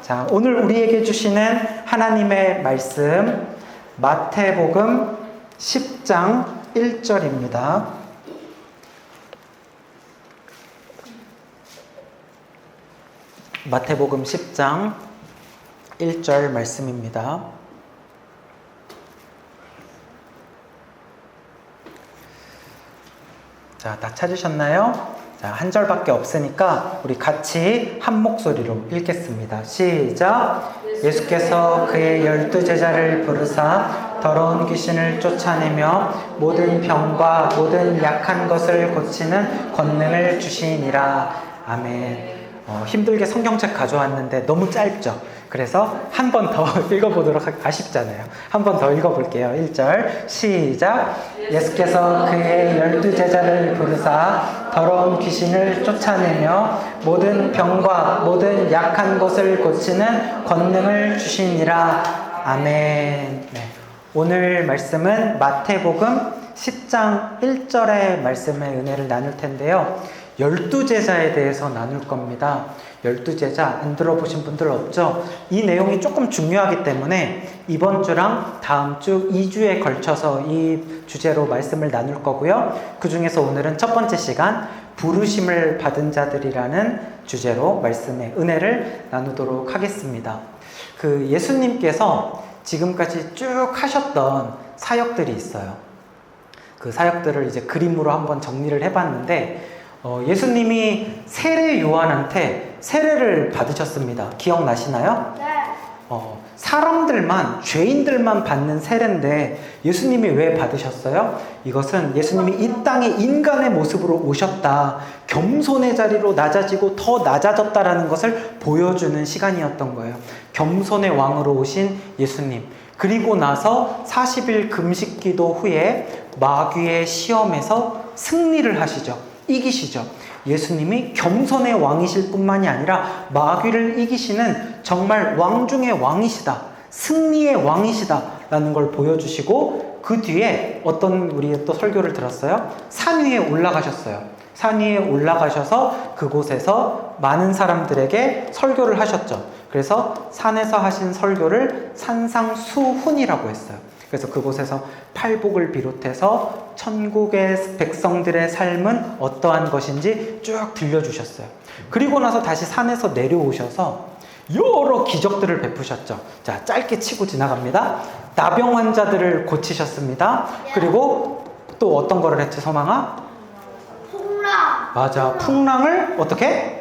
자, 오늘 우리에게 주시는 하나님의 말씀 마태복음 10장 1절입니다. 마태복음 10장 1절 말씀입니다. 자, 다 찾으셨나요? 자, 한 절밖에 없으니까 우리 같이 한 목소리로 읽겠습니다. 시작! 예수께서 그의 12제자를 부르사 더러운 귀신을 쫓아내며 모든 병과 모든 약한 것을 고치는 권능을 주시니라. 아멘. 힘들게 성경책 가져왔는데 너무 짧죠? 그래서 한 번 더 읽어보도록 아쉽잖아요. 한 번 더 읽어볼게요. 1절 시작! 예수께서 그의 12제자를 부르사 더러운 귀신을 쫓아내며 모든 병과 모든 약한 것을 고치는 권능을 주시니라. 아멘. 네. 오늘 말씀은 마태복음 10장 1절의 말씀의 은혜를 나눌 텐데요. 12제자에 대해서 나눌 겁니다. 12제자 안 들어보신 분들 없죠? 이 내용이 조금 중요하기 때문에 이번 주랑 다음 주 2주에 걸쳐서 이 주제로 말씀을 나눌 거고요. 그 중에서 오늘은 첫 번째 시간 부르심을 받은 자들이라는 주제로 말씀의 은혜를 나누도록 하겠습니다. 그 예수님께서 지금까지 쭉 하셨던 사역들이 있어요. 그 사역들을 이제 그림으로 한번 정리를 해봤는데 예수님이 세례 요한한테 세례를 받으셨습니다. 기억나시나요? 네. 사람들만, 죄인들만 받는 세례인데 예수님이 왜 받으셨어요? 이것은 예수님이 이 땅에 인간의 모습으로 오셨다. 겸손의 자리로 낮아지고 더 낮아졌다라는 것을 보여주는 시간이었던 거예요. 겸손의 왕으로 오신 예수님. 그리고 나서 40일 금식기도 후에 마귀의 시험에서 승리를 하시죠. 이기시죠. 예수님이 겸손의 왕이실 뿐만이 아니라 마귀를 이기시는 정말 왕 중의 왕이시다. 승리의 왕이시다. 라는 걸 보여주시고 그 뒤에 어떤 우리 또 설교를 들었어요. 산 위에 올라가셨어요. 산 위에 올라가셔서 그곳에서 많은 사람들에게 설교를 하셨죠. 그래서 산에서 하신 설교를 산상수훈이라고 했어요. 그래서 그곳에서 팔복을 비롯해서 천국의 백성들의 삶은 어떠한 것인지 쭉 들려주셨어요. 그리고 나서 다시 산에서 내려오셔서 여러 기적들을 베푸셨죠. 자, 짧게 치고 지나갑니다. 나병 환자들을 고치셨습니다. 그리고 또 어떤 거를 했지, 소망아? 풍랑. 맞아. 풍랑을 어떻게?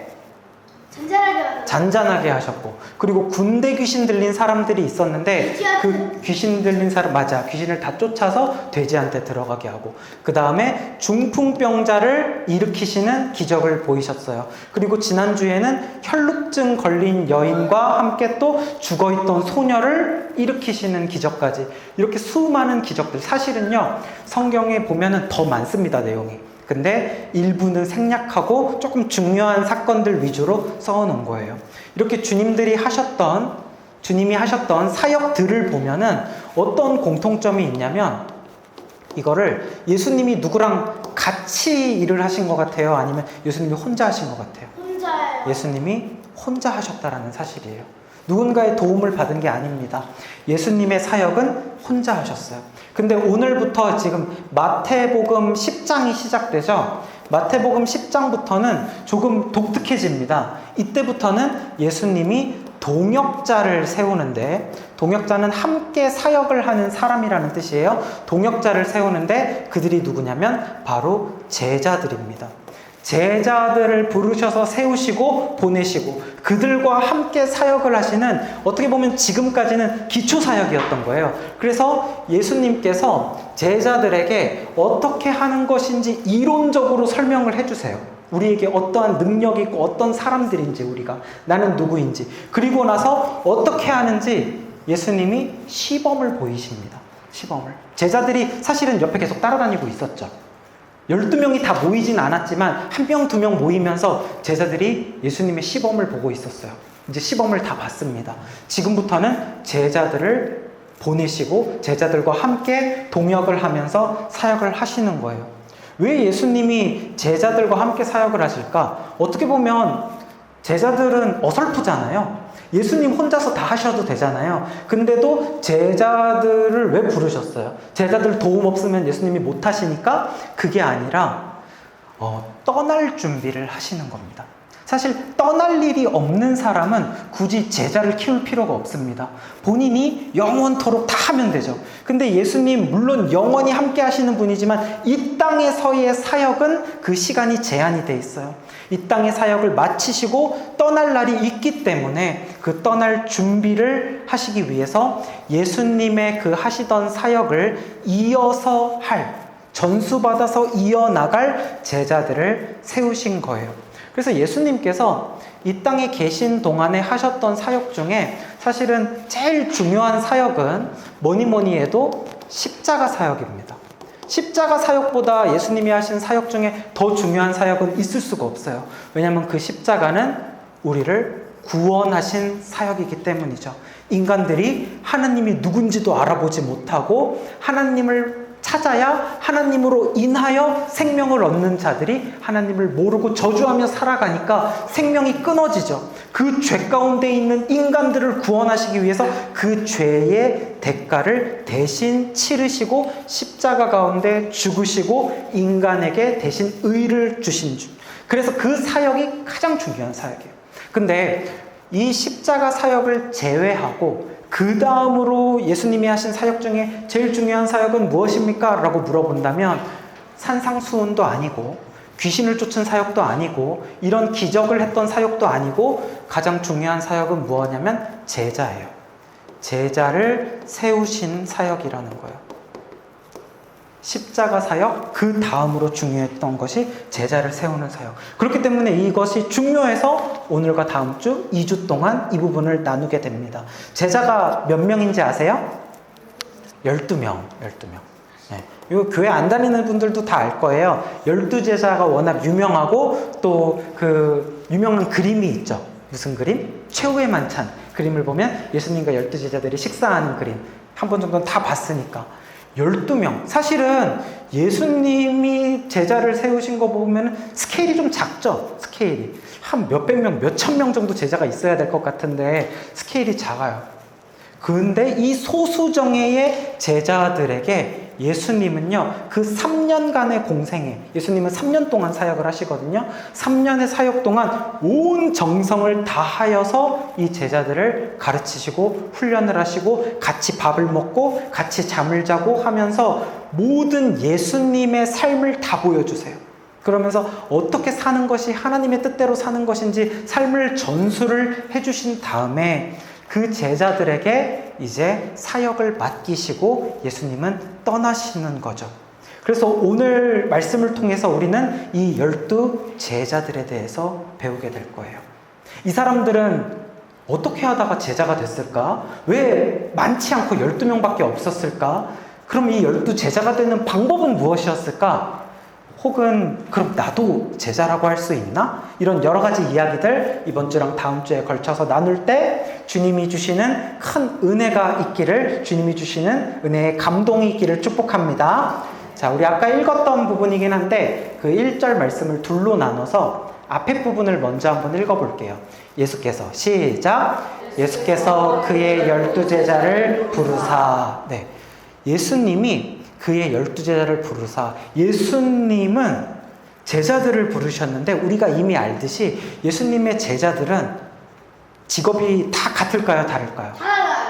잔잔하게 하셨고, 그리고 군대 귀신 들린 사람들이 있었는데 그 귀신 들린 사람, 맞아, 귀신을 다 쫓아서 돼지한테 들어가게 하고, 그 다음에 중풍병자를 일으키시는 기적을 보이셨어요. 그리고 지난주에는 혈루증 걸린 여인과 함께 또 죽어있던 소녀를 일으키시는 기적까지, 이렇게 수많은 기적들. 사실은요, 성경에 보면은 더 많습니다, 내용이. 근데 일부는 생략하고 조금 중요한 사건들 위주로 써놓은 거예요. 이렇게 주님이 하셨던 사역들을 보면은 어떤 공통점이 있냐면, 이거를 예수님이 누구랑 같이 일을 하신 것 같아요? 아니면 예수님이 혼자 하신 것 같아요? 혼자예요. 예수님이 혼자 하셨다라는 사실이에요. 누군가의 도움을 받은 게 아닙니다. 예수님의 사역은 혼자 하셨어요. 근데 오늘부터 지금 마태복음 10장이 시작되죠. 마태복음 10장부터는 조금 독특해집니다. 이때부터는 예수님이 동역자를 세우는데, 동역자는 함께 사역을 하는 사람이라는 뜻이에요. 동역자를 세우는데 그들이 누구냐면 바로 제자들입니다. 제자들을 부르셔서 세우시고 보내시고 그들과 함께 사역을 하시는, 어떻게 보면 지금까지는 기초사역이었던 거예요. 그래서 예수님께서 제자들에게 어떻게 하는 것인지 이론적으로 설명을 해주세요. 우리에게 어떠한 능력이 있고 어떤 사람들인지, 우리가 나는 누구인지, 그리고 나서 어떻게 하는지 예수님이 시범을 보이십니다. 시범을. 제자들이 사실은 옆에 계속 따라다니고 있었죠. 12명이 다 모이진 않았지만 1명, 2명 모이면서 제자들이 예수님의 시범을 보고 있었어요. 이제 시범을 다 봤습니다. 지금부터는 제자들을 보내시고 제자들과 함께 동역을 하면서 사역을 하시는 거예요. 왜 예수님이 제자들과 함께 사역을 하실까? 어떻게 보면 제자들은 어설프잖아요. 예수님 혼자서 다 하셔도 되잖아요. 근데도 제자들을 왜 부르셨어요? 제자들 도움 없으면 예수님이 못 하시니까 그게 아니라 떠날 준비를 하시는 겁니다. 사실 떠날 일이 없는 사람은 굳이 제자를 키울 필요가 없습니다. 본인이 영원토록 다 하면 되죠. 근데 예수님 물론 영원히 함께 하시는 분이지만 이 땅에서의 사역은 그 시간이 제한이 돼 있어요. 이 땅의 사역을 마치시고 떠날 날이 있기 때문에 그 떠날 준비를 하시기 위해서 예수님의 그 하시던 사역을 이어서 전수받아서 이어나갈 제자들을 세우신 거예요. 그래서 예수님께서 이 땅에 계신 동안에 하셨던 사역 중에 사실은 제일 중요한 사역은 뭐니 해도 십자가 사역입니다. 십자가 사역보다 예수님이 하신 사역 중에 더 중요한 사역은 있을 수가 없어요. 왜냐하면 그 십자가는 우리를 구원하신 사역이기 때문이죠. 인간들이 하나님이 누군지도 알아보지 못하고 하나님을 찾아야 하나님으로 인하여 생명을 얻는 자들이 하나님을 모르고 저주하며 살아가니까 생명이 끊어지죠. 그 죄 가운데 있는 인간들을 구원하시기 위해서 그 죄의 대가를 대신 치르시고 십자가 가운데 죽으시고 인간에게 대신 의를 주신 주. 그래서 그 사역이 가장 중요한 사역이에요. 근데 이 십자가 사역을 제외하고 그 다음으로 예수님이 하신 사역 중에 제일 중요한 사역은 무엇입니까? 라고 물어본다면 산상수훈도 아니고 귀신을 쫓은 사역도 아니고 이런 기적을 했던 사역도 아니고 가장 중요한 사역은 무엇이냐면 제자예요. 제자를 세우신 사역이라는 거예요. 십자가 사역, 그 다음으로 중요했던 것이 제자를 세우는 사역. 그렇기 때문에 이것이 중요해서 오늘과 다음 주 2주 동안 이 부분을 나누게 됩니다. 제자가 몇 명인지 아세요? 12명. 네. 이 교회 안 다니는 분들도 다 알 거예요. 12제자가 워낙 유명하고 또 그 유명한 그림이 있죠. 무슨 그림? 최후의 만찬. 그림을 보면 예수님과 12제자들이 식사하는 그림. 한 번 정도는 다 봤으니까. 12명. 사실은 예수님이 제자를 세우신 거 보면 스케일이 좀 작죠? 스케일이. 한 몇백 명, 몇천 명 정도 제자가 있어야 될 것 같은데 스케일이 작아요. 근데 이 소수정예의 제자들에게 예수님은요, 그 3년간의 공생애, 예수님은 3년 동안 사역을 하시거든요. 3년의 사역 동안 온 정성을 다하여서 이 제자들을 가르치시고 훈련을 하시고 같이 밥을 먹고 같이 잠을 자고 하면서 모든 예수님의 삶을 다 보여주세요. 그러면서 어떻게 사는 것이 하나님의 뜻대로 사는 것인지 삶을 전수를 해주신 다음에 그 제자들에게 이제 사역을 맡기시고 예수님은 떠나시는 거죠. 그래서 오늘 말씀을 통해서 우리는 이 12 제자들에 대해서 배우게 될 거예요. 이 사람들은 어떻게 하다가 제자가 됐을까? 왜 많지 않고 12명밖에 없었을까? 그럼 이 12 제자가 되는 방법은 무엇이었을까? 혹은 그럼 나도 제자라고 할 수 있나? 이런 여러 가지 이야기들 이번 주랑 다음 주에 걸쳐서 나눌 때 주님이 주시는 큰 은혜가 있기를, 주님이 주시는 은혜의 감동이 있기를 축복합니다. 자, 우리 아까 읽었던 부분이긴 한데 그 1절 말씀을 둘로 나눠서 앞에 부분을 먼저 한번 읽어볼게요. 예수께서 시작! 예수께서 그의 12제자를 부르사. 네, 예수님이 그의 12제자를 부르사. 예수님은 제자들을 부르셨는데 우리가 이미 알듯이 예수님의 제자들은 직업이 다 같을까요? 다를까요?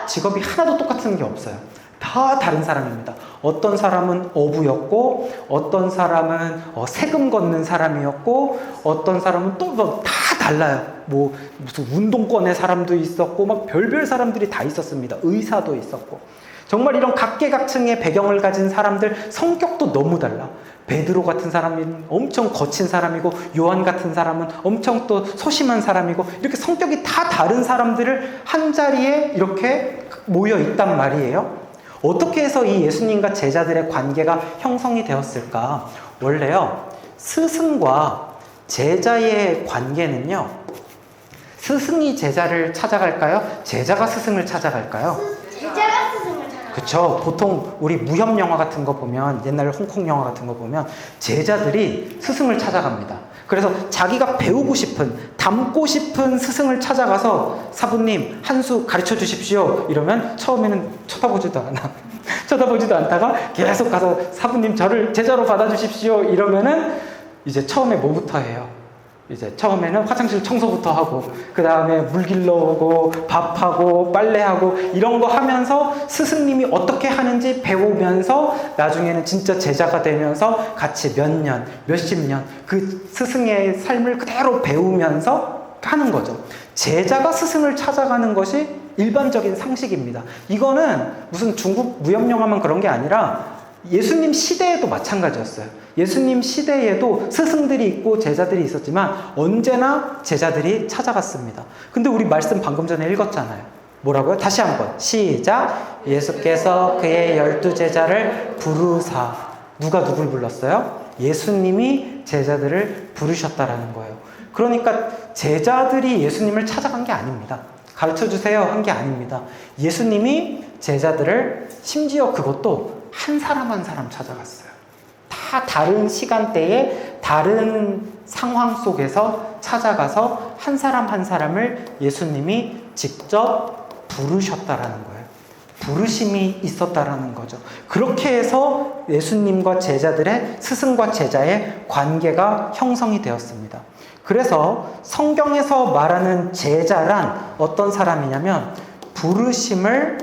직업이 하나도 똑같은 게 없어요. 다 다른 사람입니다. 어떤 사람은 어부였고 어떤 사람은 세금 걷는 사람이었고 어떤 사람은 또 다 달라요. 뭐 무슨 운동권의 사람도 있었고 막 별별 사람들이 다 있었습니다. 의사도 있었고 정말 이런 각계각층의 배경을 가진 사람들, 성격도 너무 달라. 베드로 같은 사람은 엄청 거친 사람이고 요한 같은 사람은 엄청 또 소심한 사람이고 이렇게 성격이 다 다른 사람들을 한자리에 이렇게 모여 있단 말이에요. 어떻게 해서 이 예수님과 제자들의 관계가 형성이 되었을까? 원래요, 스승과 제자의 관계는요, 스승이 제자를 찾아갈까요? 제자가 스승을 찾아갈까요? 제자가 스승을 찾아가요. 그쵸. 보통 우리 무협 영화 같은 거 보면, 옛날 홍콩 영화 같은 거 보면 제자들이 스승을 찾아갑니다. 그래서 자기가 배우고 싶은, 닮고 싶은 스승을 찾아가서 사부님 한 수 가르쳐 주십시오. 이러면 처음에는 쳐다보지도 않아. 쳐다보지도 않다가 계속 가서 사부님 저를 제자로 받아주십시오. 이러면은 이제 처음에 뭐부터 해요? 이제 처음에는 화장실 청소부터 하고, 그 다음에 물 길러 오고, 밥하고, 빨래하고, 이런 거 하면서 스승님이 어떻게 하는지 배우면서 나중에는 진짜 제자가 되면서 같이 몇 년, 몇십 년 그 스승의 삶을 그대로 배우면서 하는 거죠. 제자가 스승을 찾아가는 것이 일반적인 상식입니다. 이거는 무슨 중국 무협영화만 그런 게 아니라 예수님 시대에도 마찬가지였어요. 예수님 시대에도 스승들이 있고 제자들이 있었지만 언제나 제자들이 찾아갔습니다. 근데 우리 말씀 방금 전에 읽었잖아요. 뭐라고요? 다시 한번 시작. 예수께서 그의 12제자를 부르사. 누가 누굴 불렀어요? 예수님이 제자들을 부르셨다라는 거예요. 그러니까 제자들이 예수님을 찾아간 게 아닙니다. 가르쳐주세요 한 게 아닙니다. 예수님이 제자들을 심지어 그것도 한 사람 한 사람 찾아갔어요. 다 다른 시간대에 다른 상황 속에서 찾아가서 한 사람 한 사람을 예수님이 직접 부르셨다라는 거예요. 부르심이 있었다라는 거죠. 그렇게 해서 예수님과 제자들의, 스승과 제자의 관계가 형성이 되었습니다. 그래서 성경에서 말하는 제자란 어떤 사람이냐면 부르심을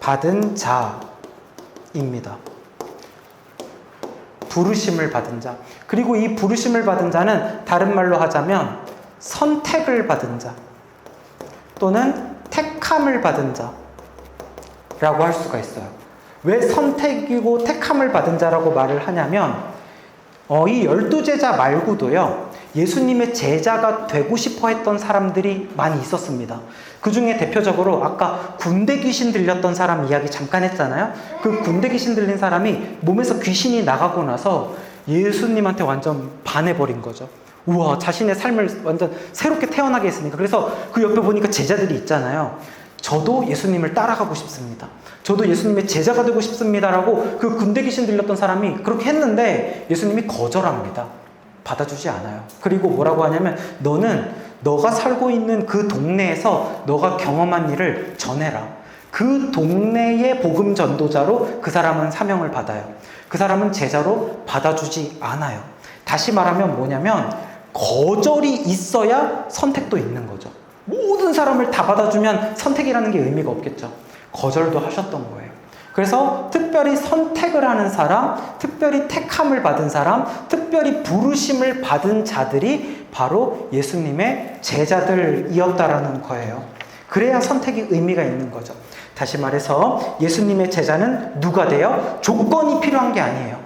받은 자입니다. 부르심을 받은 자. 그리고 이 부르심을 받은 자는 다른 말로 하자면 선택을 받은 자 또는 택함을 받은 자라고 할 수가 있어요. 왜 선택이고 택함을 받은 자라고 말을 하냐면 이 12제자 말고도요, 예수님의 제자가 되고 싶어 했던 사람들이 많이 있었습니다. 그 중에 대표적으로 아까 군대 귀신 들렸던 사람 이야기 잠깐 했잖아요. 그 군대 귀신 들린 사람이 몸에서 귀신이 나가고 나서 예수님한테 완전 반해버린 거죠. 우와, 자신의 삶을 완전 새롭게 태어나게 했으니까. 그래서 그 옆에 보니까 제자들이 있잖아요. 저도 예수님을 따라가고 싶습니다. 저도 예수님의 제자가 되고 싶습니다라고 그 군대 귀신 들렸던 사람이 그렇게 했는데 예수님이 거절합니다. 받아주지 않아요. 그리고 뭐라고 하냐면 너가 살고 있는 그 동네에서 너가 경험한 일을 전해라. 그 동네의 복음 전도자로 그 사람은 사명을 받아요. 그 사람은 제자로 받아주지 않아요. 다시 말하면 뭐냐면 거절이 있어야 선택도 있는 거죠. 모든 사람을 다 받아주면 선택이라는 게 의미가 없겠죠. 거절도 하셨던 거예요. 그래서 특별히 선택을 하는 사람, 특별히 택함을 받은 사람, 특별히 부르심을 받은 자들이 바로 예수님의 제자들이었다라는 거예요. 그래야 선택이 의미가 있는 거죠. 다시 말해서 예수님의 제자는 누가 돼요? 조건이 필요한 게 아니에요.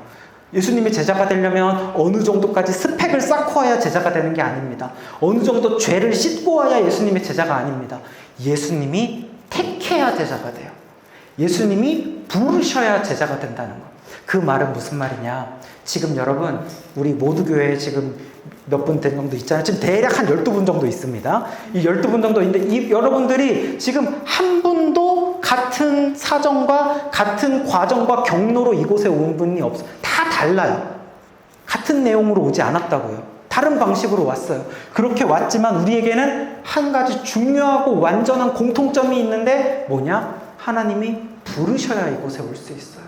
예수님의 제자가 되려면 어느 정도까지 스펙을 쌓고 와야 제자가 되는 게 아닙니다. 어느 정도 죄를 씻고 와야 예수님의 제자가 아닙니다. 예수님이 택해야 제자가 돼요. 예수님이 부르셔야 제자가 된다는 거. 그 말은 무슨 말이냐? 지금 여러분, 우리 모두 교회에 지금 몇 분 된 정도 있잖아요. 지금 대략 한 12분 정도 있습니다. 이 12분 정도 있는데 여러분들이 지금 한 분도 같은 사정과 같은 과정과 경로로 이곳에 온 분이 없어요. 다 달라요. 같은 내용으로 오지 않았다고요. 다른 방식으로 왔어요. 그렇게 왔지만 우리에게는 한 가지 중요하고 완전한 공통점이 있는데 뭐냐? 하나님이 부르셔야 이곳에 올 수 있어요.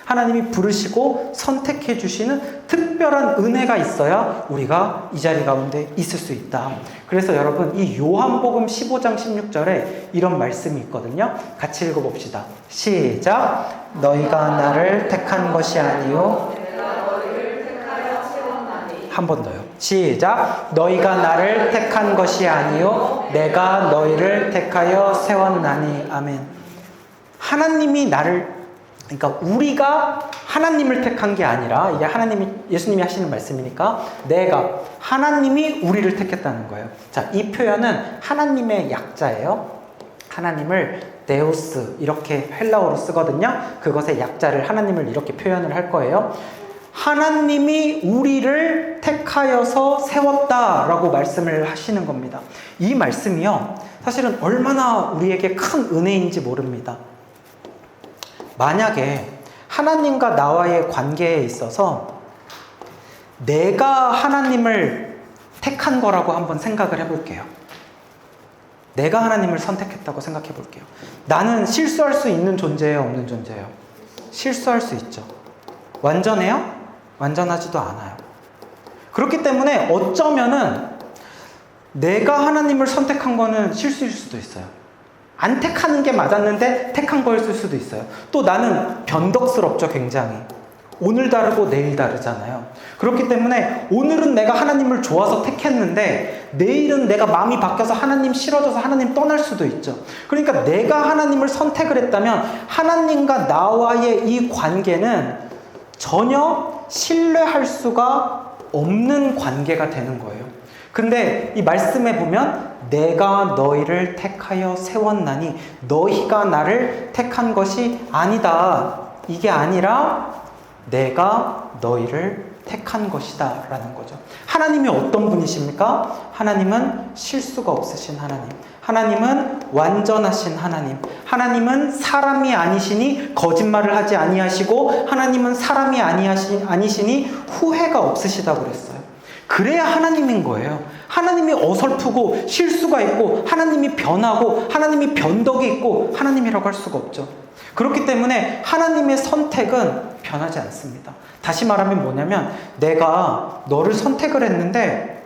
하나님이 부르시고 선택해 주시는 특별한 은혜가 있어야 우리가 이 자리 가운데 있을 수 있다. 그래서 여러분, 이 요한복음 15장 16절에 이런 말씀이 있거든요. 같이 읽어봅시다. 시작. 너희가 나를 택한 것이 아니요. 한 번 더요. 시작. 너희가 나를 택한 것이 아니요. 내가 너희를 택하여 세웠나니. 아멘. 하나님이 나를, 그러니까 우리가 하나님을 택한 게 아니라, 이게 예수님이 하시는 말씀이니까, 하나님이 우리를 택했다는 거예요. 자, 이 표현은 하나님의 약자예요. 하나님을 데우스, 이렇게 헬라어로 쓰거든요. 그것의 약자를, 하나님을 이렇게 표현을 할 거예요. 하나님이 우리를 택하여서 세웠다라고 말씀을 하시는 겁니다. 이 말씀이요, 사실은 얼마나 우리에게 큰 은혜인지 모릅니다. 만약에 하나님과 나와의 관계에 있어서 내가 하나님을 택한 거라고 한번 생각을 해볼게요. 내가 하나님을 선택했다고 생각해 볼게요. 나는 실수할 수 있는 존재예요, 없는 존재예요? 실수할 수 있죠. 완전해요? 완전하지도 않아요. 그렇기 때문에 어쩌면은 내가 하나님을 선택한 거는 실수일 수도 있어요. 안 택하는 게 맞았는데 택한 거였을 수도 있어요. 또 나는 변덕스럽죠, 굉장히. 오늘 다르고 내일 다르잖아요. 그렇기 때문에 오늘은 내가 하나님을 좋아서 택했는데 내일은 내가 마음이 바뀌어서 하나님 싫어져서 하나님 떠날 수도 있죠. 그러니까 내가 하나님을 선택을 했다면 하나님과 나와의 이 관계는 전혀 신뢰할 수가 없는 관계가 되는 거예요. 근데 이 말씀에 보면 내가 너희를 택하여 세웠나니 너희가 나를 택한 것이 아니다. 이게 아니라 내가 너희를 택한 것이다 라는 거죠. 하나님이 어떤 분이십니까? 하나님은 실수가 없으신 하나님, 하나님은 완전하신 하나님, 하나님은 사람이 아니시니 거짓말을 하지 아니하시고 하나님은 사람이 아니시니 후회가 없으시다고 그랬어요. 그래야 하나님인 거예요. 하나님이 어설프고 실수가 있고 하나님이 변하고 하나님이 변덕이 있고 하나님이라고 할 수가 없죠. 그렇기 때문에 하나님의 선택은 변하지 않습니다. 다시 말하면 뭐냐면 내가 너를 선택을 했는데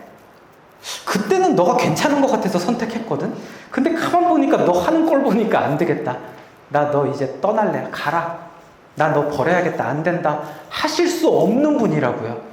그때는 너가 괜찮은 것 같아서 선택했거든. 근데 가만 보니까 너 하는 꼴 보니까 안 되겠다. 나 너 이제 떠날래. 가라. 나 너 버려야겠다. 안 된다. 하실 수 없는 분이라고요.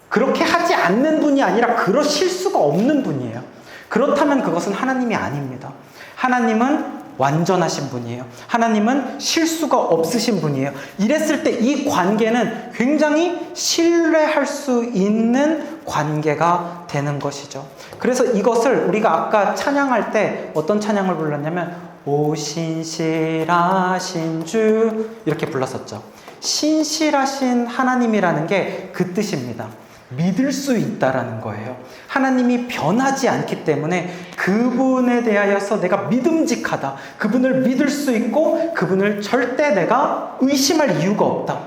그렇게 하지 않는 분이 아니라 그러실 수가 없는 분이에요. 그렇다면 그것은 하나님이 아닙니다. 하나님은 완전하신 분이에요. 하나님은 실수가 없으신 분이에요. 이랬을 때 이 관계는 굉장히 신뢰할 수 있는 관계가 되는 것이죠. 그래서 이것을 우리가 아까 찬양할 때 어떤 찬양을 불렀냐면 오 신실하신 주 이렇게 불렀었죠. 신실하신 하나님이라는 게 그 뜻입니다. 믿을 수 있다라는 거예요. 하나님이 변하지 않기 때문에 그분에 대하여서 내가 믿음직하다. 그분을 믿을 수 있고 그분을 절대 내가 의심할 이유가 없다.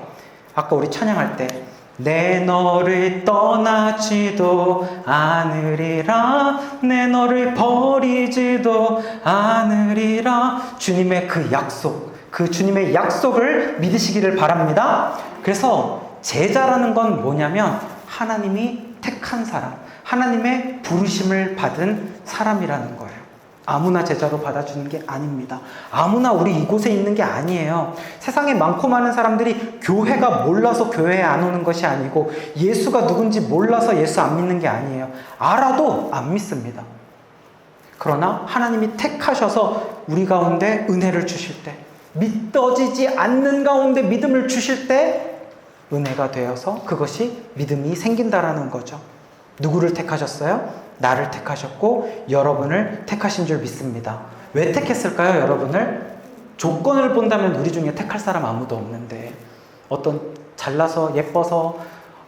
아까 우리 찬양할 때 내 너를 떠나지도 않으리라 내 너를 버리지도 않으리라 주님의 그 약속, 그 주님의 약속을 믿으시기를 바랍니다. 그래서 제자라는 건 뭐냐면 하나님이 택한 사람, 하나님의 부르심을 받은 사람이라는 거예요. 아무나 제자로 받아주는 게 아닙니다. 아무나 우리 이곳에 있는 게 아니에요. 세상에 많고 많은 사람들이 교회가 몰라서 교회에 안 오는 것이 아니고 예수가 누군지 몰라서 예수 안 믿는 게 아니에요. 알아도 안 믿습니다. 그러나 하나님이 택하셔서 우리 가운데 은혜를 주실 때, 믿어지지 않는 가운데 믿음을 주실 때 은혜가 되어서 그것이 믿음이 생긴다라는 거죠. 누구를 택하셨어요? 나를 택하셨고 여러분을 택하신 줄 믿습니다. 왜 택했을까요, 여러분을? 조건을 본다면 우리 중에 택할 사람 아무도 없는데 어떤 잘나서 예뻐서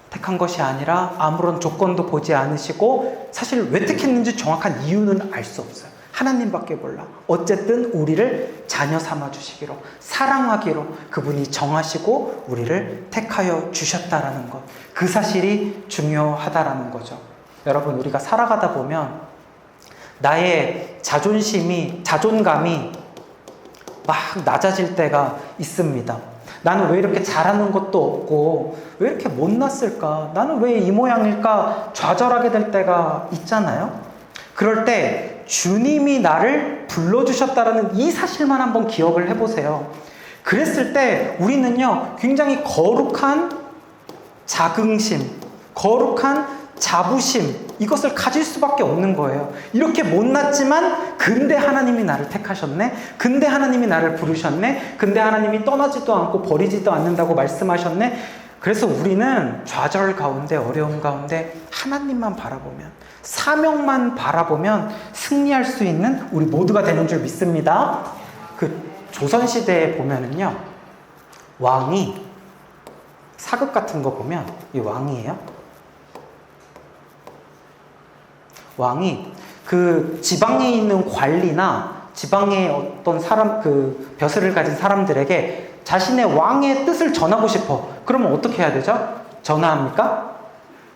택한 것이 아니라 아무런 조건도 보지 않으시고 사실 왜 택했는지 정확한 이유는 알 수 없어요. 하나님밖에 몰라. 어쨌든 우리를 자녀 삼아 주시기로, 사랑하기로 그분이 정하시고 우리를 택하여 주셨다라는 것, 그 사실이 중요하다라는 거죠. 여러분, 우리가 살아가다 보면 나의 자존감이 막 낮아질 때가 있습니다. 나는 왜 이렇게 잘하는 것도 없고 왜 이렇게 못났을까? 나는 왜 이 모양일까? 좌절하게 될 때가 있잖아요. 그럴 때 주님이 나를 불러주셨다라는 이 사실만 한번 기억을 해보세요. 그랬을 때 우리는요, 굉장히 거룩한 자긍심, 거룩한 자부심, 이것을 가질 수밖에 없는 거예요. 이렇게 못났지만 근데 하나님이 나를 택하셨네, 근데 하나님이 나를 부르셨네, 근데 하나님이 떠나지도 않고 버리지도 않는다고 말씀하셨네. 그래서 우리는 좌절 가운데, 어려움 가운데 하나님만 바라보면, 사명만 바라보면 승리할 수 있는 우리 모두가 되는 줄 믿습니다. 그 조선시대에 보면은요, 왕이 사극 같은 거 보면 이 왕이에요. 왕이 그 지방에 있는 관리나 지방의 어떤 사람, 그 벼슬을 가진 사람들에게 자신의 왕의 뜻을 전하고 싶어. 그러면 어떻게 해야 되죠? 전화합니까?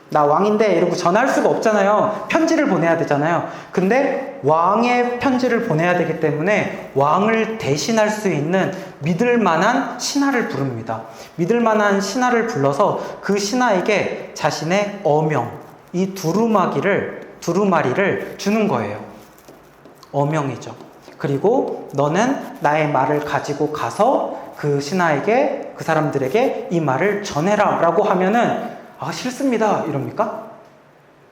나 왕인데 이러고 전화할 수가 없잖아요. 편지를 보내야 되잖아요. 근데 왕의 편지를 보내야 되기 때문에 왕을 대신할 수 있는 믿을 만한 신하를 부릅니다. 믿을 만한 신하를 불러서 그 신하에게 자신의 어명, 이 두루마리를 주는 거예요. 어명이죠. 그리고 너는 나의 말을 가지고 가서 그 신하에게, 그 사람들에게 이 말을 전해라 라고 하면은 아, 싫습니다 이럽니까?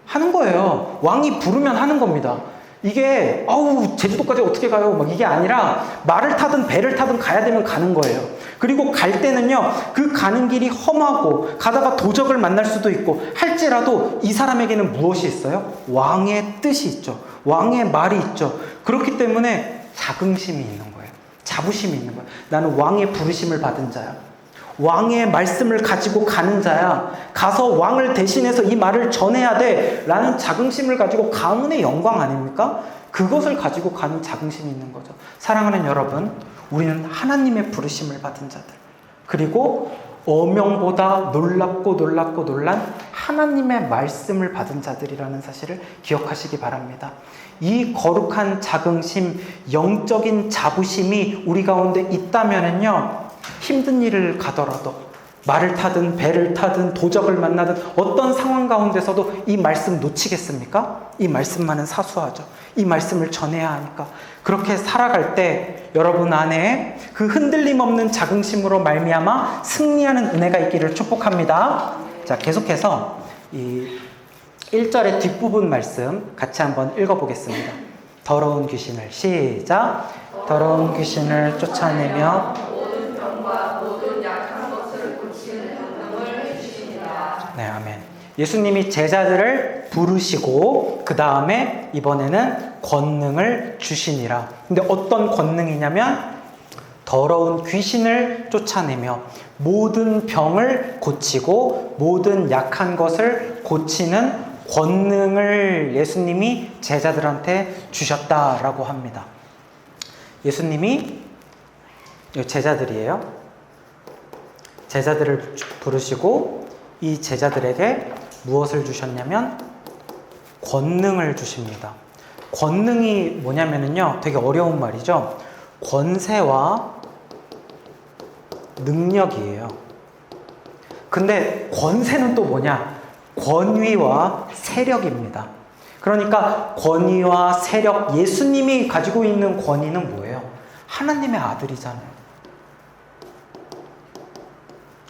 하는 거예요. 왕이 부르면 하는 겁니다. 이게 아우 제주도까지 어떻게 가요? 막 이게 아니라 말을 타든 배를 타든 가야 되면 가는 거예요. 그리고 갈 때는요, 그 가는 길이 험하고 가다가 도적을 만날 수도 있고 할지라도 이 사람에게는 무엇이 있어요? 왕의 뜻이 있죠. 왕의 말이 있죠. 그렇기 때문에 자긍심이 있는 거예요. 자부심이 있는 거예요. 나는 왕의 부르심을 받은 자야. 왕의 말씀을 가지고 가는 자야. 가서 왕을 대신해서 이 말을 전해야 돼 라는 자긍심을 가지고 가문의 영광 아닙니까? 그것을 가지고 가는 자긍심이 있는 거죠. 사랑하는 여러분, 우리는 하나님의 부르심을 받은 자들, 그리고 어명보다 놀랍고 놀란 하나님의 말씀을 받은 자들이라는 사실을 기억하시기 바랍니다. 이 거룩한 자긍심, 영적인 자부심이 우리 가운데 있다면은요, 힘든 일을 가더라도 말을 타든 배를 타든 도적을 만나든 어떤 상황 가운데서도 이 말씀 놓치겠습니까? 이 말씀만은 사수하죠. 이 말씀을 전해야 하니까. 그렇게 살아갈 때 여러분 안에 그 흔들림 없는 자긍심으로 말미암아 승리하는 은혜가 있기를 축복합니다. 자, 계속해서 이 1절의 뒷부분 말씀 같이 한번 읽어보겠습니다. 더러운 귀신을, 시작. 더러운 귀신을 쫓아내며 네, 아멘. 예수님이 제자들을 부르시고 그 다음에 이번에는 권능을 주시니라. 근데 어떤 권능이냐면 더러운 귀신을 쫓아내며 모든 병을 고치고 모든 약한 것을 고치는 권능을 예수님이 제자들한테 주셨다라고 합니다. 예수님이 제자들이에요. 제자들을 부르시고 이 제자들에게 무엇을 주셨냐면 권능을 주십니다. 권능이 뭐냐면요, 되게 어려운 말이죠. 권세와 능력이에요. 근데 권세는 또 뭐냐? 권위와 세력입니다. 그러니까 권위와 세력, 예수님이 가지고 있는 권위는 뭐예요? 하나님의 아들이잖아요.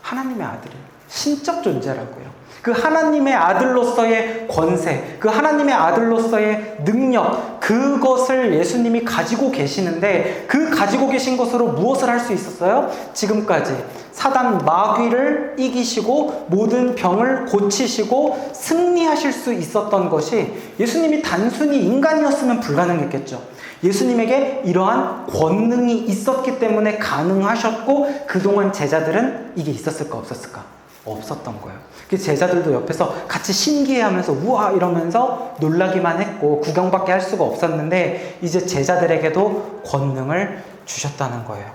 하나님의 아들이에요. 신적 존재라고요. 그 하나님의 아들로서의 권세, 그 하나님의 아들로서의 능력, 그것을 예수님이 가지고 계시는데 그 가지고 계신 것으로 무엇을 할 수 있었어요? 지금까지 사단 마귀를 이기시고 모든 병을 고치시고 승리하실 수 있었던 것이 예수님이 단순히 인간이었으면 불가능했겠죠. 예수님에게 이러한 권능이 있었기 때문에 가능하셨고 그동안 제자들은 이게 있었을까 없었을까? 없었던 거예요. 제자들도 옆에서 같이 신기해하면서 우와 이러면서 놀라기만 했고 구경밖에 할 수가 없었는데 이제 제자들에게도 권능을 주셨다는 거예요.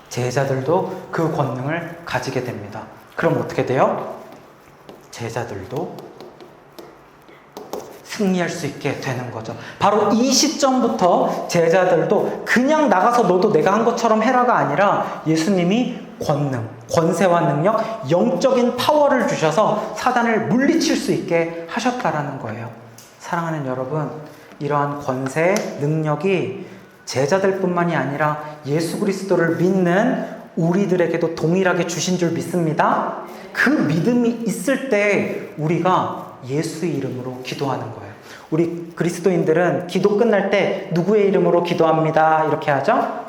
제자들도 그 권능을 가지게 됩니다. 그럼 어떻게 돼요? 제자들도 승리할 수 있게 되는 거죠. 바로 이 시점부터 제자들도 그냥 나가서 너도 내가 한 것처럼 해라가 아니라 예수님이 권능, 권세와 능력, 영적인 파워를 주셔서 사단을 물리칠 수 있게 하셨다라는 거예요. 사랑하는 여러분, 이러한 권세, 능력이 제자들뿐만이 아니라 예수 그리스도를 믿는 우리들에게도 동일하게 주신 줄 믿습니다. 그 믿음이 있을 때 우리가 예수의 이름으로 기도하는 거예요. 우리 그리스도인들은 기도 끝날 때 누구의 이름으로 기도합니다 이렇게 하죠?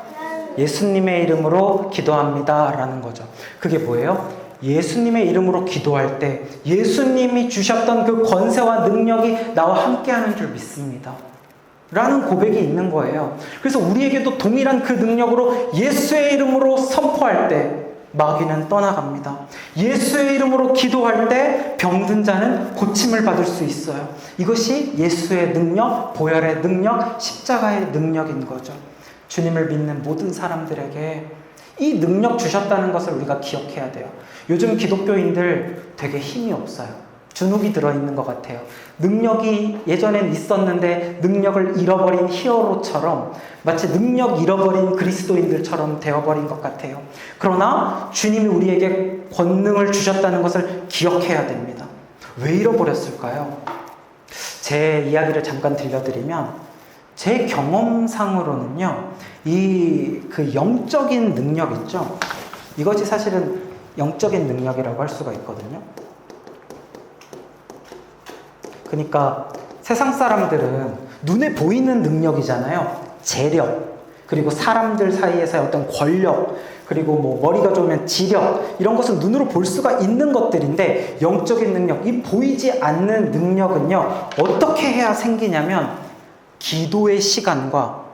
예수님의 이름으로 기도합니다 라는 거죠. 그게 뭐예요? 예수님의 이름으로 기도할 때 예수님이 주셨던 그 권세와 능력이 나와 함께하는 줄 믿습니다 라는 고백이 있는 거예요. 그래서 우리에게도 동일한 그 능력으로 예수의 이름으로 선포할 때 마귀는 떠나갑니다. 예수의 이름으로 기도할 때 병든 자는 고침을 받을 수 있어요. 이것이 예수의 능력, 보혈의 능력, 십자가의 능력인 거죠. 주님을 믿는 모든 사람들에게 이 능력 주셨다는 것을 우리가 기억해야 돼요. 요즘 기독교인들 되게 힘이 없어요. 주눅이 들어있는 것 같아요. 능력이 예전엔 있었는데 능력을 잃어버린 히어로처럼 마치 능력 잃어버린 그리스도인들처럼 되어버린 것 같아요. 그러나 주님이 우리에게 권능을 주셨다는 것을 기억해야 됩니다. 왜 잃어버렸을까요? 제 이야기를 잠깐 들려드리면 제 경험상으로는요, 그 영적인 능력 있죠? 이것이 사실은 영적인 능력이라고 할 수가 있거든요. 그러니까 세상 사람들은 눈에 보이는 능력이잖아요. 재력, 그리고 사람들 사이에서의 어떤 권력, 그리고 뭐 머리가 좋으면 지력, 이런 것은 눈으로 볼 수가 있는 것들인데 영적인 능력, 이 보이지 않는 능력은요, 어떻게 해야 생기냐면 기도의 시간과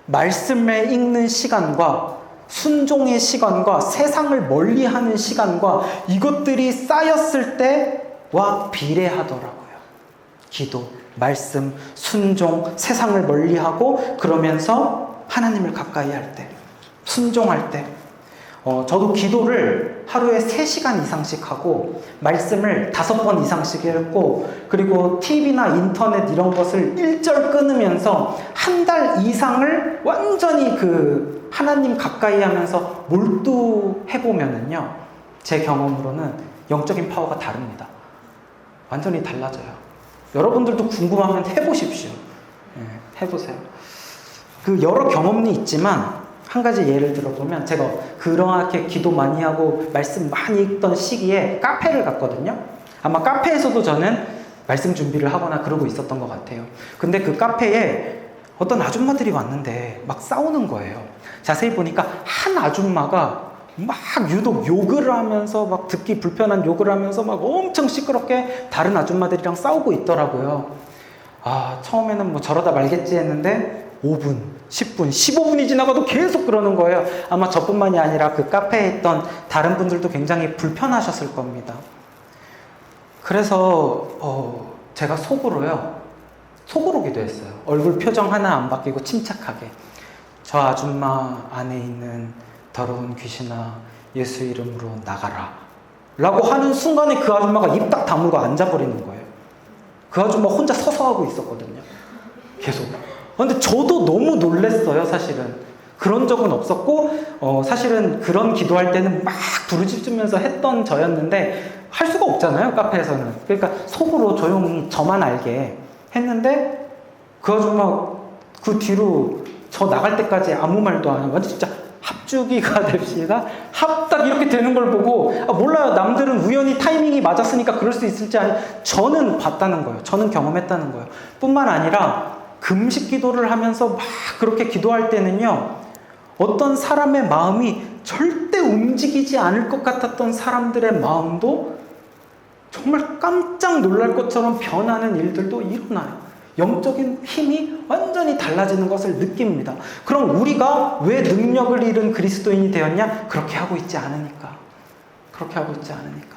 말씀을 읽는 시간과 순종의 시간과 세상을 멀리하는 시간과 이것들이 쌓였을 때와 비례하더라고요. 기도, 말씀, 순종, 세상을 멀리하고 그러면서 하나님을 가까이 할 때, 순종할 때, 저도 기도를 하루에 3시간 이상씩 하고 말씀을 5번 이상씩 읽고 그리고 TV나 인터넷 이런 것을 일절 끊으면서 한 달 이상을 완전히 그 하나님 가까이 하면서 몰두해보면은요, 제 경험으로는 영적인 파워가 다릅니다. 완전히 달라져요. 여러분들도 궁금하면 해보십시오. 해보세요. 그 여러 경험이 있지만 한 가지 예를 들어보면 제가 그렇게 기도 많이 하고 말씀 많이 읽던 시기에 카페를 갔거든요. 아마 카페에서도 저는 말씀 준비를 하거나 그러고 있었던 것 같아요. 근데 그 카페에 어떤 아줌마들이 왔는데 막 싸우는 거예요. 자세히 보니까 한 아줌마가 막 유독 욕을 하면서 막 듣기 불편한 욕을 하면서 막 엄청 시끄럽게 다른 아줌마들이랑 싸우고 있더라고요. 처음에는 뭐 저러다 말겠지 했는데 5분, 10분, 15분이 지나가도 계속 그러는 거예요. 아마 저뿐만이 아니라 그 카페에 있던 다른 분들도 굉장히 불편하셨을 겁니다. 그래서 제가 속으로 기도했어요. 얼굴 표정 하나 안 바뀌고 침착하게. 저 아줌마 안에 있는 더러운 귀신아, 예수 이름으로 나가라 라고 하는 순간에 그 아줌마가 입 딱 다물고 앉아버리는 거예요. 그 아줌마 혼자 서서 하고 있었거든요. 계속. 근데 저도 너무 놀랬어요, 사실은. 그런 적은 없었고, 사실은 그런 기도할 때는 막 부르짖으면서 했던 저였는데, 할 수가 없잖아요, 카페에서는. 그러니까 속으로 조용히 저만 알게 했는데, 그 아줌마 그 뒤로 저 나갈 때까지 아무 말도 안 하고, 진짜 합주기가 됩시다. 합딱 이렇게 되는 걸 보고, 몰라요. 남들은 우연히 타이밍이 맞았으니까 그럴 수 있을지 저는 봤다는 거예요. 저는 경험했다는 거예요. 뿐만 아니라, 금식 기도를 하면서 막 그렇게 기도할 때는요, 어떤 사람의 마음이 절대 움직이지 않을 것 같았던 사람들의 마음도 정말 깜짝 놀랄 것처럼 변하는 일들도 일어나요. 영적인 힘이 완전히 달라지는 것을 느낍니다. 그럼 우리가 왜 능력을 잃은 그리스도인이 되었냐? 그렇게 하고 있지 않으니까. 그렇게 하고 있지 않으니까.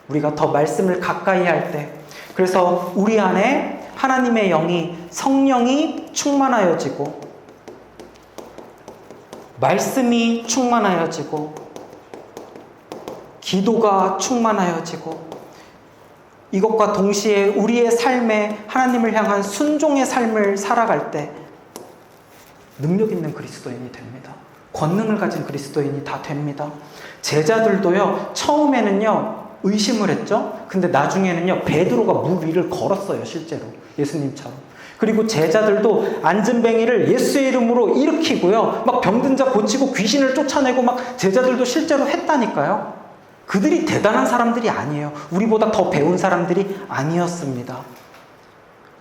우리가 더 말씀을 가까이 할 때, 그래서 우리 안에 하나님의 영이, 성령이 충만하여지고 말씀이 충만하여지고 기도가 충만하여지고 이것과 동시에 우리의 삶에 하나님을 향한 순종의 삶을 살아갈 때 능력 있는 그리스도인이 됩니다. 권능을 가진 그리스도인이 다 됩니다. 제자들도요, 처음에는요 의심을 했죠. 근데 나중에는요 베드로가 물 위를 걸었어요, 실제로. 예수님처럼. 그리고 제자들도 안진뱅이를 예수의 이름으로 일으키고요, 막 병든 자 고치고 귀신을 쫓아내고 막 제자들도 실제로 했다니까요. 그들이 대단한 사람들이 아니에요. 우리보다 더 배운 사람들이 아니었습니다.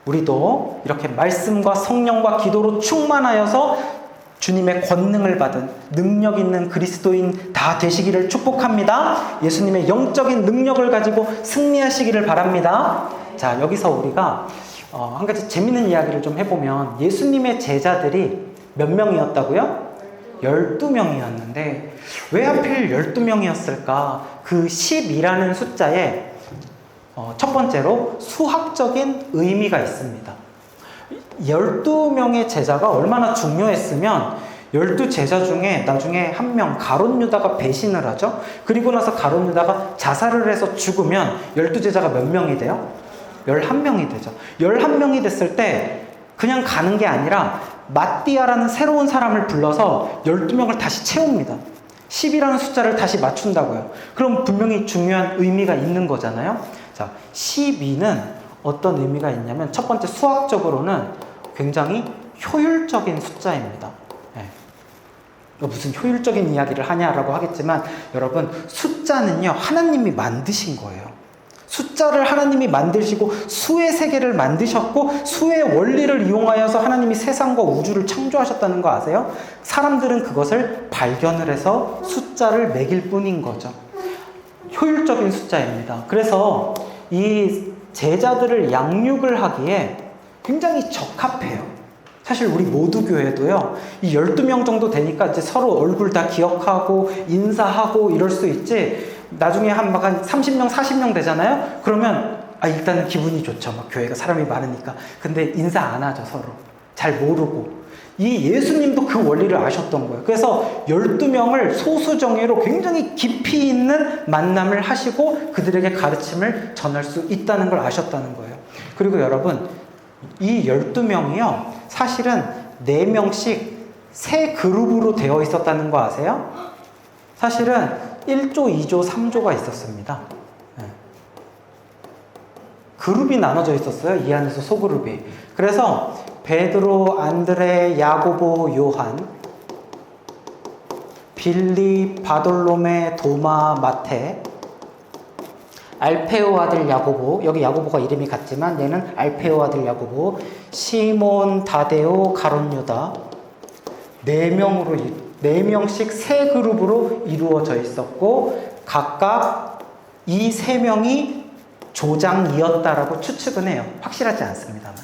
우리도 이렇게 말씀과 성령과 기도로 충만하여서 주님의 권능을 받은 능력 있는 그리스도인 다 되시기를 축복합니다. 예수님의 영적인 능력을 가지고 승리하시기를 바랍니다. 자, 여기서 우리가 한 가지 재밌는 이야기를 좀 해보면, 예수님의 제자들이 몇 명이었다고요? 12명이었는데 왜 하필 12명이었을까? 그 10이라는 숫자에 첫 번째로 수학적인 의미가 있습니다. 12명의 제자가 얼마나 중요했으면 12 제자 중에 나중에 한 명 가룟 유다가 배신을 하죠. 그리고 나서 가룟 유다가 자살을 해서 죽으면 12 제자가 몇 명이 돼요? 11명이 되죠. 11명이 됐을 때 그냥 가는 게 아니라 마띠아라는 새로운 사람을 불러서 12명을 다시 채웁니다. 10이라는 숫자를 다시 맞춘다고요. 그럼 분명히 중요한 의미가 있는 거잖아요. 자, 12는 어떤 의미가 있냐면 첫 번째 수학적으로는 굉장히 효율적인 숫자입니다. 네. 무슨 효율적인 이야기를 하냐라고 하겠지만 여러분, 숫자는요 하나님이 만드신 거예요. 숫자를 하나님이 만드시고 수의 세계를 만드셨고 수의 원리를 이용하여서 하나님이 세상과 우주를 창조하셨다는 거 아세요? 사람들은 그것을 발견을 해서 숫자를 매길 뿐인 거죠. 효율적인 숫자입니다. 그래서 이 제자들을 양육을 하기에 굉장히 적합해요. 사실 우리 모두 교회도요, 이 12명 정도 되니까 이제 서로 얼굴 다 기억하고 인사하고 이럴 수 있지, 나중에 한 30명, 40명 되잖아요? 그러면, 일단은 기분이 좋죠. 막 교회가 사람이 많으니까. 근데 인사 안 하죠, 서로. 잘 모르고. 이 예수님도 그 원리를 아셨던 거예요. 그래서 12명을 소수정예로 굉장히 깊이 있는 만남을 하시고 그들에게 가르침을 전할 수 있다는 걸 아셨다는 거예요. 그리고 여러분, 이 12명이요, 사실은 4명씩 세 그룹으로 되어 있었다는 거 아세요? 사실은 1조, 2조, 3조가 있었습니다. 네. 그룹이 나눠져 있었어요. 이 안에서 소그룹이. 그래서 베드로, 안드레, 야고보, 요한, 빌리, 바돌로메, 도마, 마테, 알페오 아들 야고보, 여기 야고보가 이름이 같지만 얘는 알페오 아들 야고보, 시몬, 다데오, 가룟 유다, 4명씩 세 그룹으로 이루어져 있었고 각각 이 3명이 조장이었다라고 추측은 해요. 확실하지 않습니다만.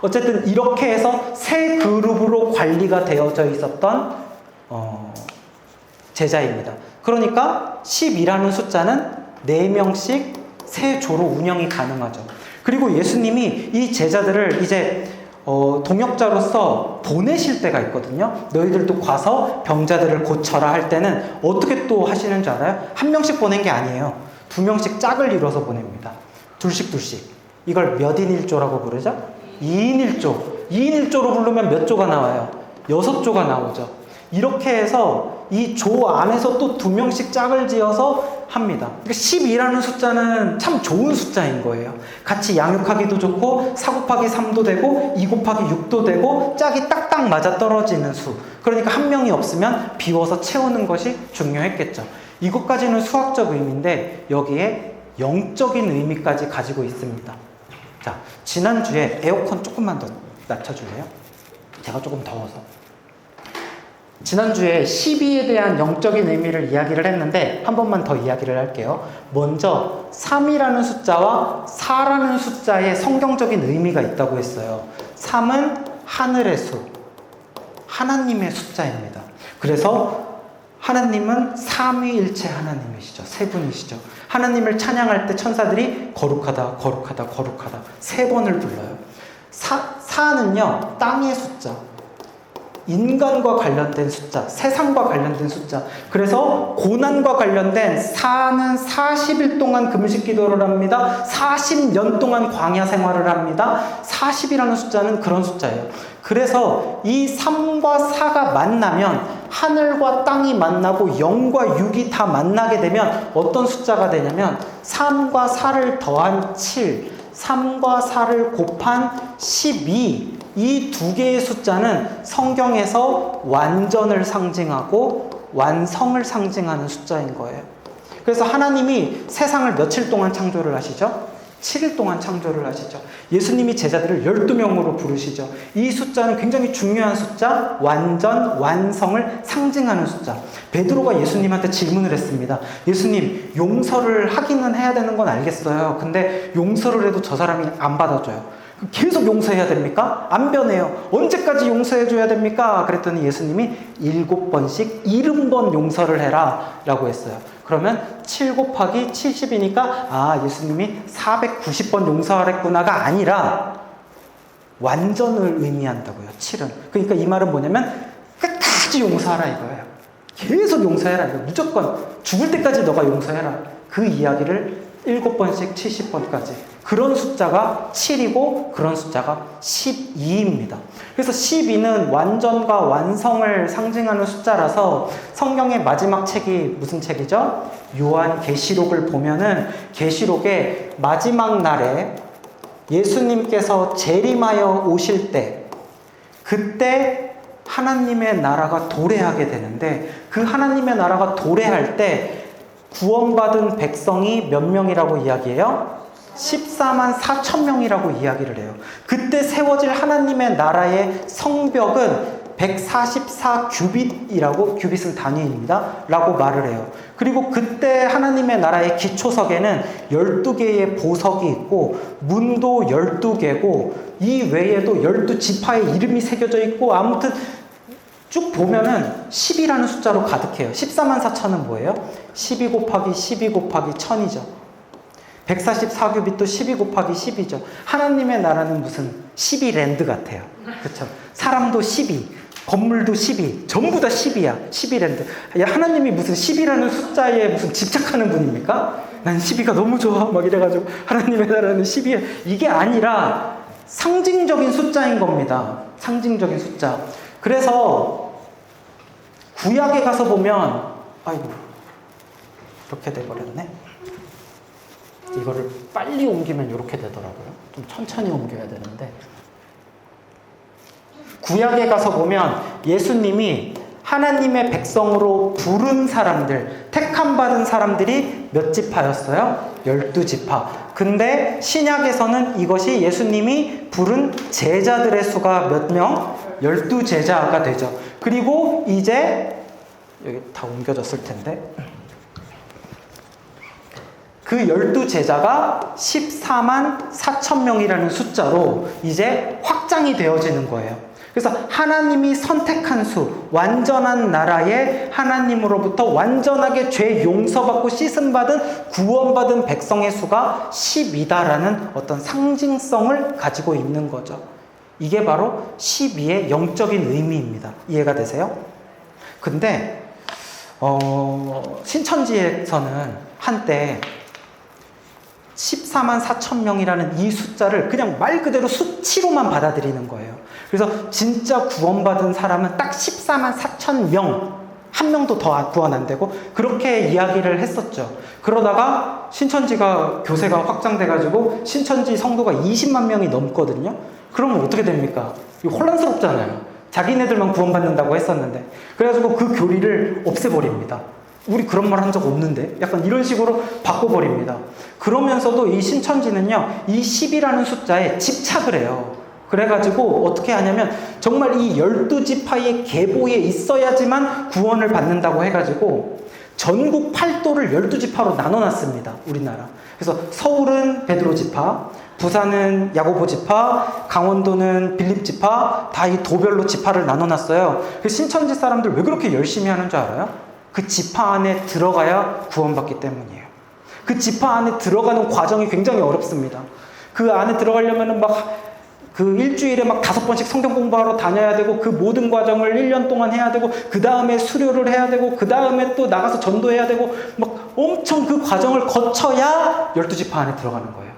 어쨌든 이렇게 해서 세 그룹으로 관리가 되어져 있었던 제자입니다. 그러니까 10이라는 숫자는 4명씩 세 조로 운영이 가능하죠. 그리고 예수님이 이 제자들을 이제 동역자로서 보내실 때가 있거든요. 너희들도 가서 병자들을 고쳐라 할 때는 어떻게 또 하시는 줄 알아요? 한 명씩 보낸 게 아니에요. 2명씩 짝을 이뤄서 보냅니다. 둘씩. 이걸 몇 인 1조라고 부르죠? 2인 1조. 2인 1조로 부르면 몇 조가 나와요? 6조가 나오죠. 이렇게 해서 이 조 안에서 또 2명씩 짝을 지어서 합니다. 12라는 숫자는 참 좋은 숫자인 거예요. 같이 양육하기도 좋고 4 곱하기 3도 되고 2 곱하기 6도 되고 짝이 딱딱 맞아 떨어지는 수. 그러니까 한 명이 없으면 비워서 채우는 것이 중요했겠죠. 이것까지는 수학적 의미인데 여기에 영적인 의미까지 가지고 있습니다. 자, 지난주에 에어컨 조금만 더 낮춰줄래요? 제가 조금 더워서. 지난주에 12에 대한 영적인 의미를 이야기를 했는데 한 번만 더 이야기를 할게요. 먼저 3이라는 숫자와 4라는 숫자에 성경적인 의미가 있다고 했어요. 3은 하늘의 수, 하나님의 숫자입니다. 그래서 하나님은 삼위일체 하나님이시죠. 세 분이시죠. 하나님을 찬양할 때 천사들이 거룩하다, 거룩하다, 거룩하다 3번을 불러요. 4는요, 땅의 숫자, 인간과 관련된 숫자, 세상과 관련된 숫자. 그래서 고난과 관련된 4는 40일 동안 금식 기도를 합니다. 40년 동안 광야 생활을 합니다. 40이라는 숫자는 그런 숫자예요. 그래서 이 3과 4가 만나면 하늘과 땅이 만나고 0과 6이 다 만나게 되면 어떤 숫자가 되냐면 3과 4를 더한 7, 3과 4를 곱한 12, 이 2개의 숫자는 성경에서 완전을 상징하고 완성을 상징하는 숫자인 거예요. 그래서 하나님이 세상을 며칠 동안 창조를 하시죠? 7일 동안 창조를 하시죠. 예수님이 제자들을 12명으로 부르시죠. 이 숫자는 굉장히 중요한 숫자, 완전, 완성을 상징하는 숫자. 베드로가 예수님한테 질문을 했습니다. 예수님, 용서를 하기는 해야 되는 건 알겠어요. 근데 용서를 해도 저 사람이 안 받아줘요. 계속 용서해야 됩니까? 안 변해요. 언제까지 용서해줘야 됩니까? 그랬더니 예수님이 7번씩 70번 용서를 해라 라고 했어요. 그러면 7 곱하기 70이니까 예수님이 490번 용서하랬구나가 아니라 완전을 의미한다고요. 7은. 그러니까 이 말은 뭐냐면 끝까지 용서하라 이거예요. 계속 용서해라. 이거 무조건 죽을 때까지 너가 용서해라. 그 이야기를 7번씩 70번까지. 그런 숫자가 7이고 그런 숫자가 12입니다. 그래서 12는 완전과 완성을 상징하는 숫자라서 성경의 마지막 책이 무슨 책이죠? 요한계시록을 보면은 계시록의 마지막 날에 예수님께서 재림하여 오실 때 그때 하나님의 나라가 도래하게 되는데 그 하나님의 나라가 도래할 때 구원받은 백성이 몇 명이라고 이야기해요? 14만 4천 명이라고 이야기를 해요. 그때 세워질 하나님의 나라의 성벽은 144규빗이라고, 규빗은 단위입니다. 라고 말을 해요. 그리고 그때 하나님의 나라의 기초석에는 12개의 보석이 있고 문도 12개고 이 외에도 12지파의 이름이 새겨져 있고 아무튼 쭉 보면은 10이라는 숫자로 가득해요. 14만 4천은 뭐예요? 12 곱하기 12 곱하기 1000이죠. 144규빗도 12 곱하기 10이죠. 하나님의 나라는 무슨 12랜드 같아요. 그렇죠? 사람도 12, 건물도 12, 전부 다 10이야. 12랜드. 하나님이 무슨 10이라는 숫자에 무슨 집착하는 분입니까? 난 12가 너무 좋아. 막 이래가지고 하나님의 나라는 10이야. 이게 아니라 상징적인 숫자인 겁니다. 상징적인 숫자. 그래서 구약에 가서 보면 아이고 이렇게 돼버렸네. 이거를 빨리 옮기면 이렇게 되더라고요. 좀 천천히 옮겨야 되는데 구약에 가서 보면 예수님이 하나님의 백성으로 부른 사람들, 택함받은 사람들이 몇 지파였어요? 12지파. 근데 신약에서는 이것이 예수님이 부른 제자들의 수가 몇 명? 12제자가 되죠. 그리고 이제 여기 다 옮겨졌을 텐데 그 12제자가 14만 4천 명이라는 숫자로 이제 확장이 되어지는 거예요. 그래서 하나님이 선택한 수, 완전한 나라에 하나님으로부터 완전하게 죄 용서받고 씻음받은 구원받은 백성의 수가 10이다라는 어떤 상징성을 가지고 있는 거죠. 이게 바로 12의 영적인 의미입니다. 이해가 되세요? 근데 신천지에서는 한때 14만 4천 명이라는 이 숫자를 그냥 말 그대로 수치로만 받아들이는 거예요. 그래서 진짜 구원받은 사람은 딱 14만 4천 명, 한 명도 더 구원 안 되고 그렇게 이야기를 했었죠. 그러다가 신천지가 교세가 확장돼가지고 신천지 성도가 20만 명이 넘거든요. 그러면 어떻게 됩니까? 이거 혼란스럽잖아요. 자기네들만 구원받는다고 했었는데. 그래가지고 그 교리를 없애버립니다. 우리 그런 말 한 적 없는데? 약간 이런 식으로 바꿔버립니다. 그러면서도 이 신천지는요, 이 10이라는 숫자에 집착을 해요. 그래가지고 어떻게 하냐면 정말 이 12지파의 계보에 있어야지만 구원을 받는다고 해가지고 전국 8도를 12지파로 나눠놨습니다. 우리나라. 그래서 서울은 베드로 지파, 부산은 야고보 지파, 강원도는 빌립 지파, 다 이 도별로 지파를 나눠놨어요. 신천지 사람들 왜 그렇게 열심히 하는 줄 알아요? 그 지파 안에 들어가야 구원받기 때문이에요. 그 지파 안에 들어가는 과정이 굉장히 어렵습니다. 그 안에 들어가려면은 그 일주일에 5번씩 성경 공부하러 다녀야 되고 그 모든 과정을 1년 동안 해야 되고 그 다음에 수료를 해야 되고 그 다음에 또 나가서 전도해야 되고 엄청 그 과정을 거쳐야 12지파 안에 들어가는 거예요.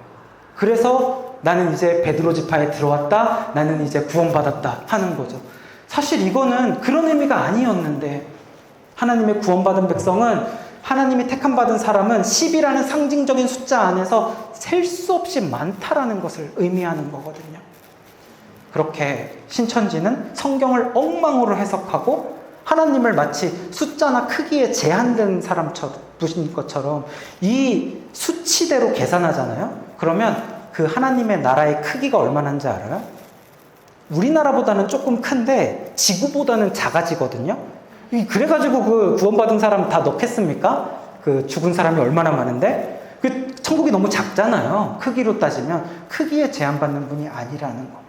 그래서 나는 이제 베드로 지파에 들어왔다, 나는 이제 구원받았다 하는 거죠. 사실 이거는 그런 의미가 아니었는데 하나님의 구원받은 백성은, 하나님이 택함받은 사람은 10이라는 상징적인 숫자 안에서 셀 수 없이 많다라는 것을 의미하는 거거든요. 그렇게 신천지는 성경을 엉망으로 해석하고 하나님을 마치 숫자나 크기에 제한된 사람처럼 부신 것처럼 이 수치대로 계산하잖아요. 그러면 그 하나님의 나라의 크기가 얼마나인지 알아요? 우리나라보다는 조금 큰데 지구보다는 작아지거든요. 그래가지고 그 구원받은 사람 다 넣겠습니까? 그 죽은 사람이 얼마나 많은데? 그 천국이 너무 작잖아요. 크기로 따지면 크기에 제한받는 분이 아니라는 거.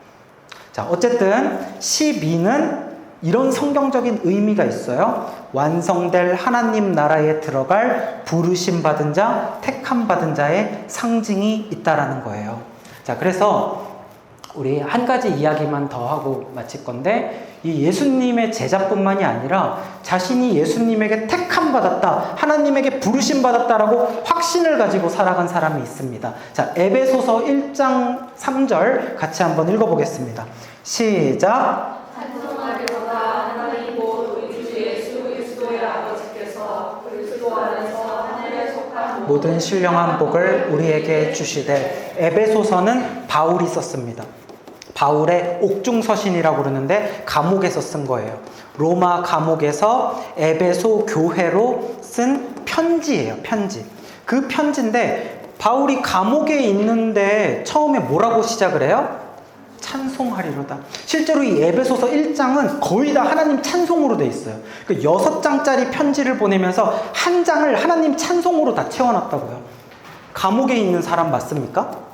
자, 어쨌든 12는 이런 성경적인 의미가 있어요. 완성될 하나님 나라에 들어갈 부르심 받은 자, 택함 받은 자의 상징이 있다라는 거예요. 자, 그래서 우리 한 가지 이야기만 더 하고 마칠 건데, 이 예수님의 제자뿐만이 아니라 자신이 예수님에게 택함 받았다, 하나님에게 부르심 받았다라고 확신을 가지고 살아간 사람이 있습니다. 자, 에베소서 1장 3절 같이 한번 읽어보겠습니다. 시작. 찬송하리로다. 하나님 곧 우리 주 예수 그리스도의 아버지께서 그리스도 안에서 하늘에 속한 모든 신령한 복을 우리에게 주시되. 에베소서는 바울이 썼습니다. 바울의 옥중서신이라고 그러는데 감옥에서 쓴 거예요. 로마 감옥에서 에베소 교회로 쓴 편지예요. 편지. 그 편지인데 바울이 감옥에 있는데 처음에 뭐라고 시작을 해요? 찬송하리로다. 실제로 이 에베소서 1장은 거의 다 하나님 찬송으로 돼 있어요. 그 6장짜리 편지를 보내면서 한 장을 하나님 찬송으로 다 채워놨다고요. 감옥에 있는 사람 맞습니까?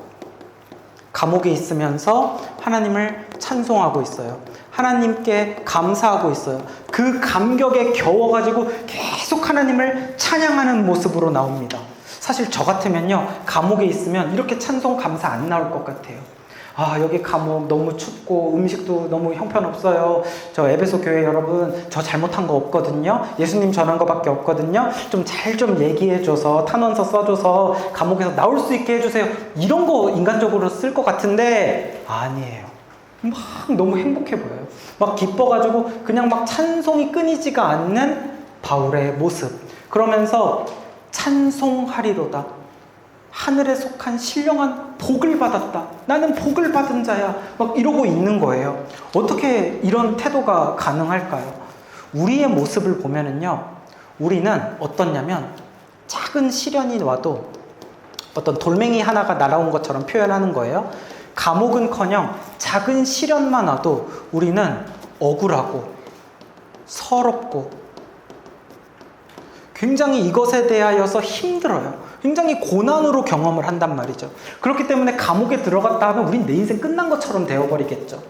감옥에 있으면서 하나님을 찬송하고 있어요. 하나님께 감사하고 있어요. 그 감격에 겨워가지고 계속 하나님을 찬양하는 모습으로 나옵니다. 사실 저 같으면요, 감옥에 있으면 이렇게 찬송 감사 안 나올 것 같아요. 아, 여기 감옥 너무 춥고 음식도 너무 형편없어요. 저 에베소 교회 여러분, 저 잘못한 거 없거든요. 예수님 전한 거밖에 없거든요. 좀 잘 좀 얘기해줘서 탄원서 써줘서 감옥에서 나올 수 있게 해주세요. 이런 거 인간적으로 쓸 것 같은데 아니에요. 막 너무 행복해 보여요. 막 기뻐가지고 그냥 막 찬송이 끊이지가 않는 바울의 모습. 그러면서 찬송하리로다. 하늘에 속한 신령한 복을 받았다. 나는 복을 받은 자야. 막 이러고 있는 거예요. 어떻게 이런 태도가 가능할까요? 우리의 모습을 보면은요, 우리는 어떻냐면 작은 시련이 와도 어떤 돌멩이 하나가 날아온 것처럼 표현하는 거예요. 감옥은커녕 작은 시련만 와도 우리는 억울하고 서럽고 굉장히 이것에 대하여서 힘들어요. 굉장히 고난으로 경험을 한단 말이죠. 그렇기 때문에 감옥에 들어갔다 하면 우린 내 인생 끝난 것처럼 되어버리겠죠.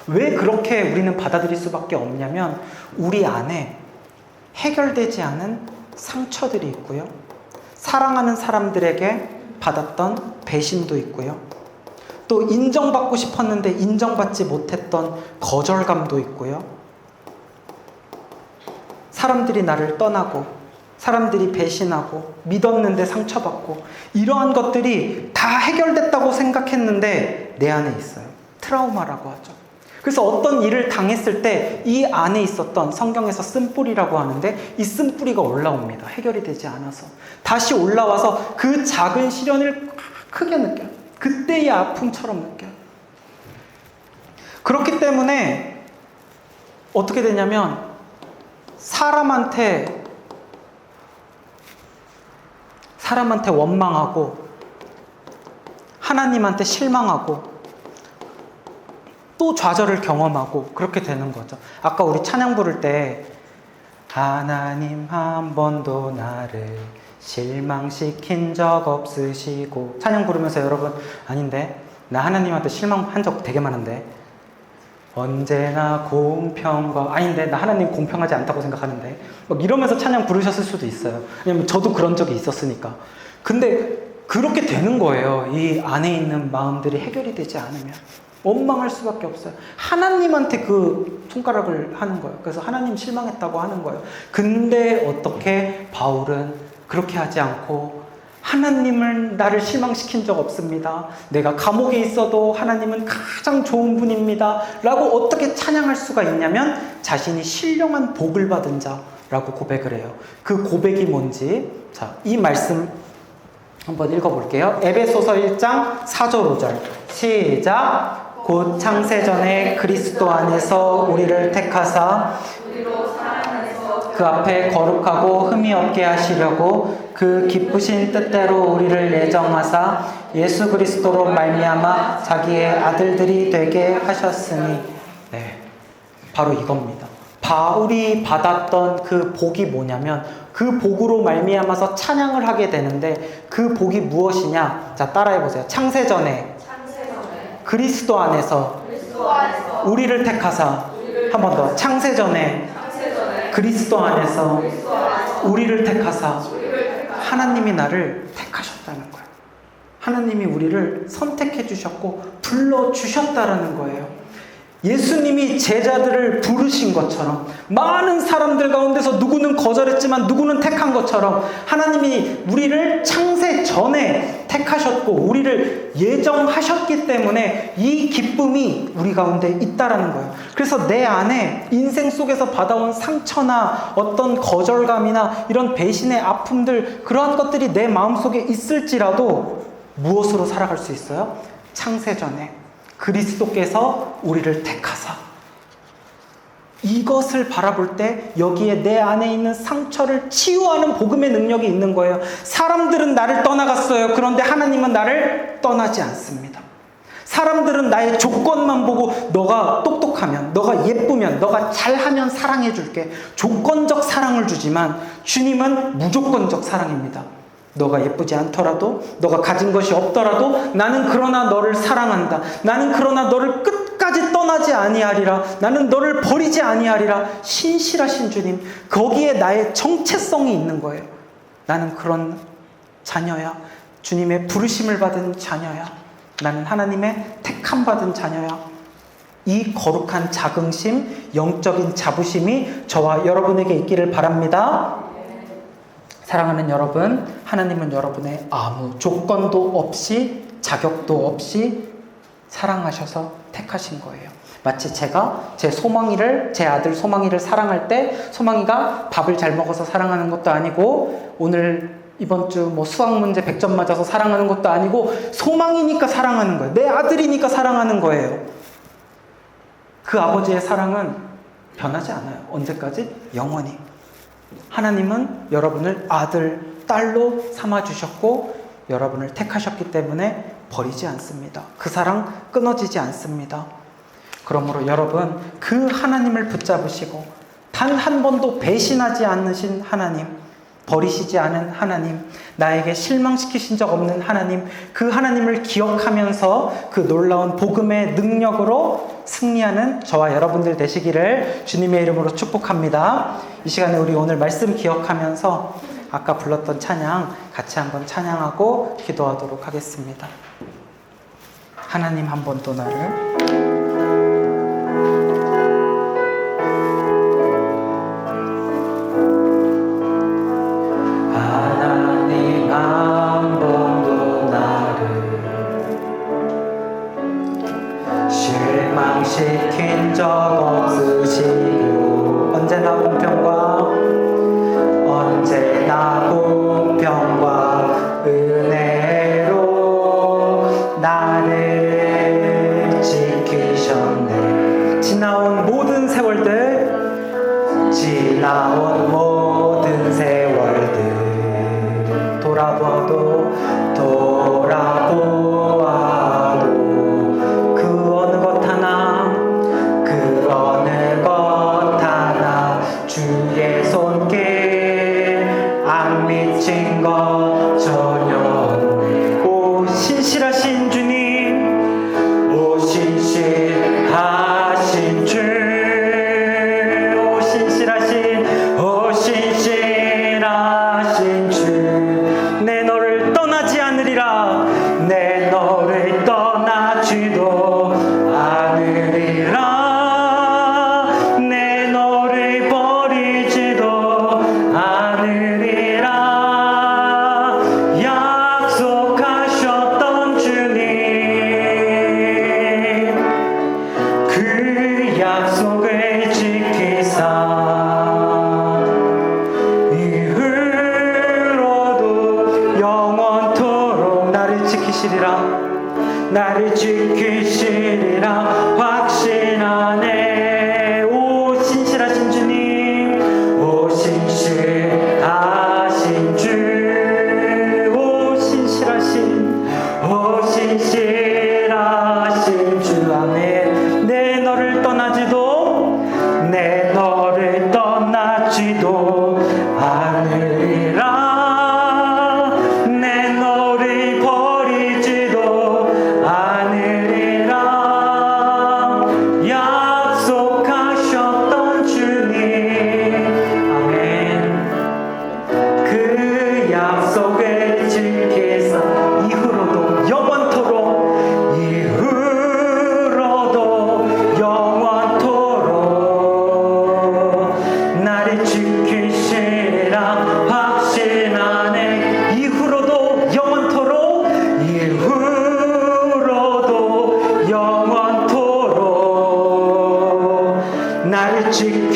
왜 그렇게 우리는 받아들일 수밖에 없냐면 우리 안에 해결되지 않은 상처들이 있고요. 사랑하는 사람들에게 받았던 배신도 있고요. 또 인정받고 싶었는데 인정받지 못했던 거절감도 있고요. 사람들이 나를 떠나고 사람들이 배신하고 믿었는데 상처받고 이러한 것들이 다 해결됐다고 생각했는데 내 안에 있어요. 트라우마라고 하죠. 그래서 어떤 일을 당했을 때 이 안에 있었던 성경에서 쓴뿌리라고 하는데 이 쓴뿌리가 올라옵니다. 해결이 되지 않아서. 다시 올라와서 그 작은 시련을 크게 느껴요. 그때의 아픔처럼 느껴요. 그렇기 때문에 어떻게 되냐면 사람한테 원망하고 하나님한테 실망하고 또 좌절을 경험하고 그렇게 되는 거죠. 아까 우리 찬양 부를 때 하나님 한 번도 나를 실망시킨 적 없으시고 찬양 부르면서 여러분 아닌데 나 하나님한테 실망한 적 되게 많은데 언제나 공평과 아닌데 나 하나님 공평하지 않다고 생각하는데 막 이러면서 찬양 부르셨을 수도 있어요. 왜냐면 저도 그런 적이 있었으니까. 근데 그렇게 되는 거예요. 이 안에 있는 마음들이 해결이 되지 않으면 원망할 수밖에 없어요. 하나님한테 그 손가락을 하는 거예요. 그래서 하나님 실망했다고 하는 거예요. 근데 어떻게 바울은 그렇게 하지 않고 하나님을 나를 실망시킨 적 없습니다. 내가 감옥에 있어도 하나님은 가장 좋은 분입니다. 라고 어떻게 찬양할 수가 있냐면 자신이 신령한 복을 받은 자라고 고백을 해요. 그 고백이 뭔지 자, 이 말씀 한번 읽어볼게요. 에베소서 1장 4절 5절 시작. 곧 창세전에 그리스도 안에서 우리를 택하사 그 앞에 거룩하고 흠이 없게 하시려고 그 기쁘신 뜻대로 우리를 예정하사 예수 그리스도로 말미암아 자기의 아들들이 되게 하셨으니 네, 바로 이겁니다. 바울이 받았던 그 복이 뭐냐면 그 복으로 말미암아서 찬양을 하게 되는데 그 복이 무엇이냐? 자, 따라해보세요. 창세전에 그리스도 안에서 우리를 택하사 한 번 더 창세전에 그리스도 안에서 우리를 택하사 하나님이 나를 택하셨다는 거예요. 하나님이 우리를 선택해 주셨고 불러주셨다라는 거예요. 예수님이 제자들을 부르신 것처럼, 많은 사람들 가운데서 누구는 거절했지만 누구는 택한 것처럼, 하나님이 우리를 창세 전에 택하셨고 우리를 예정하셨기 때문에 이 기쁨이 우리 가운데 있다라는 거예요. 그래서 내 안에 인생 속에서 받아온 상처나 어떤 거절감이나 이런 배신의 아픔들, 그러한 것들이 내 마음속에 있을지라도 무엇으로 살아갈 수 있어요? 창세 전에 그리스도께서 우리를 택하사, 이것을 바라볼 때 여기에 내 안에 있는 상처를 치유하는 복음의 능력이 있는 거예요. 사람들은 나를 떠나갔어요. 그런데 하나님은 나를 떠나지 않습니다. 사람들은 나의 조건만 보고 너가 똑똑하면, 너가 예쁘면, 너가 잘하면 사랑해 줄게, 조건적 사랑을 주지만 주님은 무조건적 사랑입니다. 너가 예쁘지 않더라도, 너가 가진 것이 없더라도 나는 그러나 너를 사랑한다. 나는 그러나 너를 끝까지 떠나지 아니하리라. 나는 너를 버리지 아니하리라. 신실하신 주님, 거기에 나의 정체성이 있는 거예요. 나는 그런 자녀야. 주님의 부르심을 받은 자녀야. 나는 하나님의 택함 받은 자녀야. 이 거룩한 자긍심, 영적인 자부심이 저와 여러분에게 있기를 바랍니다. 사랑하는 여러분, 하나님은 여러분의 아무 조건도 없이, 자격도 없이 사랑하셔서 택하신 거예요. 마치 제가 제 아들 소망이를 사랑할 때, 소망이가 밥을 잘 먹어서 사랑하는 것도 아니고, 오늘 이번 주 수학 문제 100점 맞아서 사랑하는 것도 아니고, 소망이니까 사랑하는 거예요. 내 아들이니까 사랑하는 거예요. 그 아버지의 사랑은 변하지 않아요. 언제까지? 영원히. 하나님은 여러분을 아들, 딸로 삼아주셨고 여러분을 택하셨기 때문에 버리지 않습니다. 그 사랑 끊어지지 않습니다. 그러므로 여러분, 그 하나님을 붙잡으시고 단 한 번도 배신하지 않으신 하나님, 버리시지 않은 하나님, 나에게 실망시키신 적 없는 하나님, 그 하나님을 기억하면서 그 놀라운 복음의 능력으로 승리하는 저와 여러분들 되시기를 주님의 이름으로 축복합니다. 이 시간에 우리 오늘 말씀 기억하면서 아까 불렀던 찬양 같이 한번 찬양하고 기도하도록 하겠습니다. 하나님 한 번 또 나를 한 번도 나를 실망시킨 적 없으시고 언제나 공평과 은혜로 나를 지키셨네. 지나온 모든 세월들 돌아보아도 그 어느 것 하나 주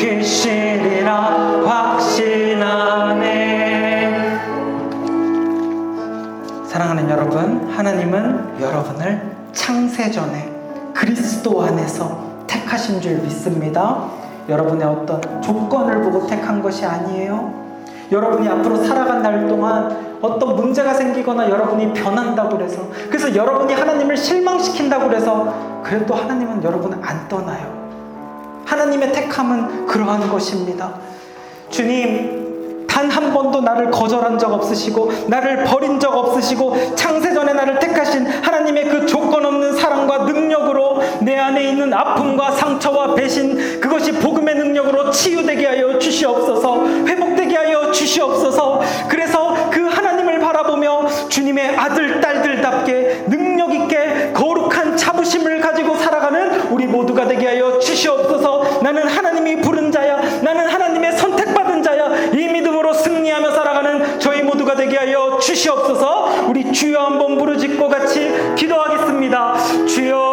지키시리라 확신하네. 사랑하는 여러분, 하나님은 여러분을 창세전에 그리스도 안에서 택하신 줄 믿습니다. 여러분의 어떤 조건을 보고 택한 것이 아니에요. 여러분이 앞으로 살아간 동안 어떤 문제가 생기거나 여러분이 변한다고 그래서, 그래서 여러분이 하나님을 실망시킨다고 그래서, 그래도 하나님은 여러분을 안 떠나요. 하나님의 택함은 그러한 것입니다. 주님, 단 한 번도 나를 거절한 적 없으시고 나를 버린 적 없으시고 창세전에 나를 택하신 하나님의 그 조건 없는 사랑과 능력으로 내 안에 있는 아픔과 상처와 배신, 그것이 복음의 능력으로 치유되게 하여 주시옵소서, 회복되게 하여 주시옵소서. 그래서 그 하나님을 바라보며 주님의 아들 딸들답게 능력 있게 거룩한 자부심을 가지고 살아가는 우리 모두가 되게 하여 주시옵소서. 나는 하나님이 부른 자야, 나는 하나님의 선택받은 자야, 이 믿음으로 승리하며 살아가는 저희 모두가 되게 하여 주시옵소서. 우리 주여 한번 부르짖고 같이 기도하겠습니다. 주여,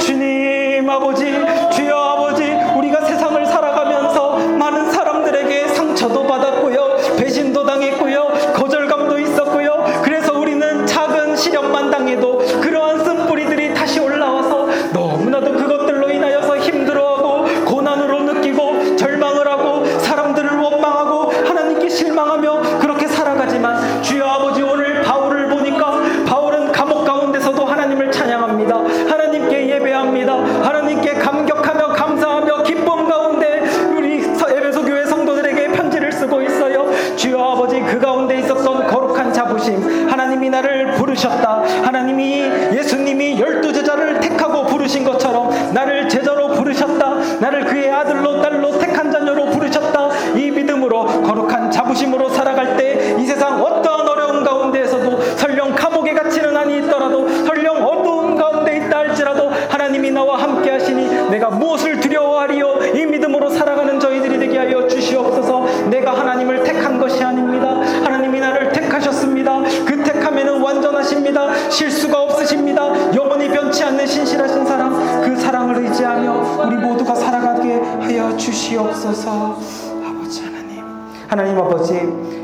주님 아버지, 주여 아버지, 우리가 세상을 살아가면서 많은 사람들에게 상처도 받았고요, 배신도 당했고요, 거절감도 있었고요. 그래서 우리는 작은 시련만 당해도 그러한 쓴뿌리들이 다시 올라와서 너무나도 그것들로 인하여서 힘들어하고 고난으로 느끼고 절망을 하고 사람들을 원망하고 하나님께 실망하며 그렇게 살아가지만, 주여 아버지, 오늘 바울을 보니까 바울은 감옥 가운데서도 하나님을 찬양합니다. 하나님께 예배합니다. 하나님께 감격하며 감사하며 기쁨 가운데 우리 에베소 교회 성도들에게 편지를 쓰고 있어요. 주여 아버지, 그 가운데 있었던 거룩한 자부심, 하나님이 나를 부르셨다, 하나님이 예수님이 12제자를 택하고 부르신 것처럼 나를 제자로 부르셨다, 나를 그의 아들로 딸로 택한 자녀로 부르셨다, 이 믿음으로 거룩한 자부심으로 살아갈 때 이 세상 어떠한 어려운 가운데에서도, 설령 감옥에 갇히는 한이 있더라도, 설령 어두운 가운데 있다 할지라도 하나님이 나와 함께 하시니 내가 무엇을 두려워하리요, 이 믿음으로 살아가는 저희들이 되게 하여 주시옵소서. 내가 하나님을 택한 것이 아닙니다. 하나님이 나를 택하셨습니다. 그 택함에는 완전하십니다. 실수가 없으십니다. 영원히 변치 않는 신실하신 사랑, 그 사랑을 의지하며 우리 모두가 살아가게 하여 주시옵소서. 아버지 하나님, 하나님 아버지,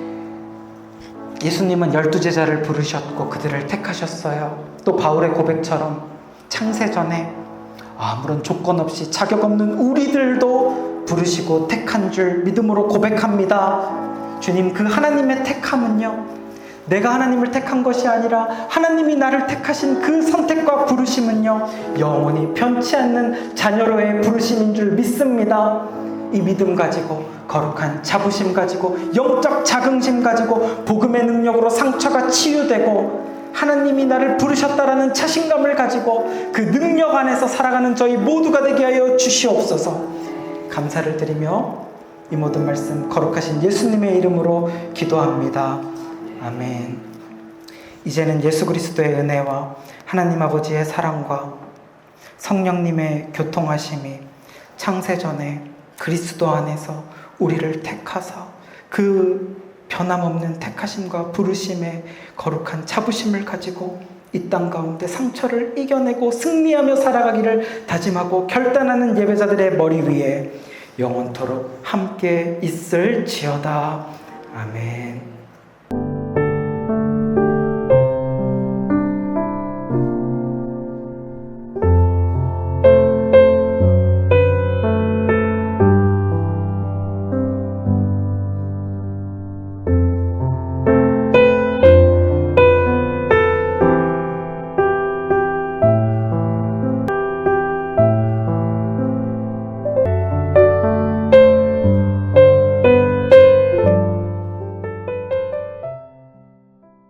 예수님은 12제자를 부르셨고 그들을 택하셨어요. 또 바울의 고백처럼 창세전에 아무런 조건 없이 자격 없는 우리들도 부르시고 택한 줄 믿음으로 고백합니다. 주님, 그 하나님의 택함은요, 내가 하나님을 택한 것이 아니라 하나님이 나를 택하신 그 선택과 부르심은요, 영원히 변치 않는 자녀로의 부르심인 줄 믿습니다. 이 믿음 가지고, 거룩한 자부심 가지고, 영적 자긍심 가지고, 복음의 능력으로 상처가 치유되고 하나님이 나를 부르셨다라는 자신감을 가지고 그 능력 안에서 살아가는 저희 모두가 되게 하여 주시옵소서. 감사를 드리며 이 모든 말씀 거룩하신 예수님의 이름으로 기도합니다. 아멘. 이제는 예수 그리스도의 은혜와 하나님 아버지의 사랑과 성령님의 교통하심이 창세전에 그리스도 안에서 우리를 택하사 그 변함없는 택하심과 부르심의 거룩한 자부심을 가지고 이 땅 가운데 상처를 이겨내고 승리하며 살아가기를 다짐하고 결단하는 예배자들의 머리 위에 영원토록 함께 있을지어다. 아멘.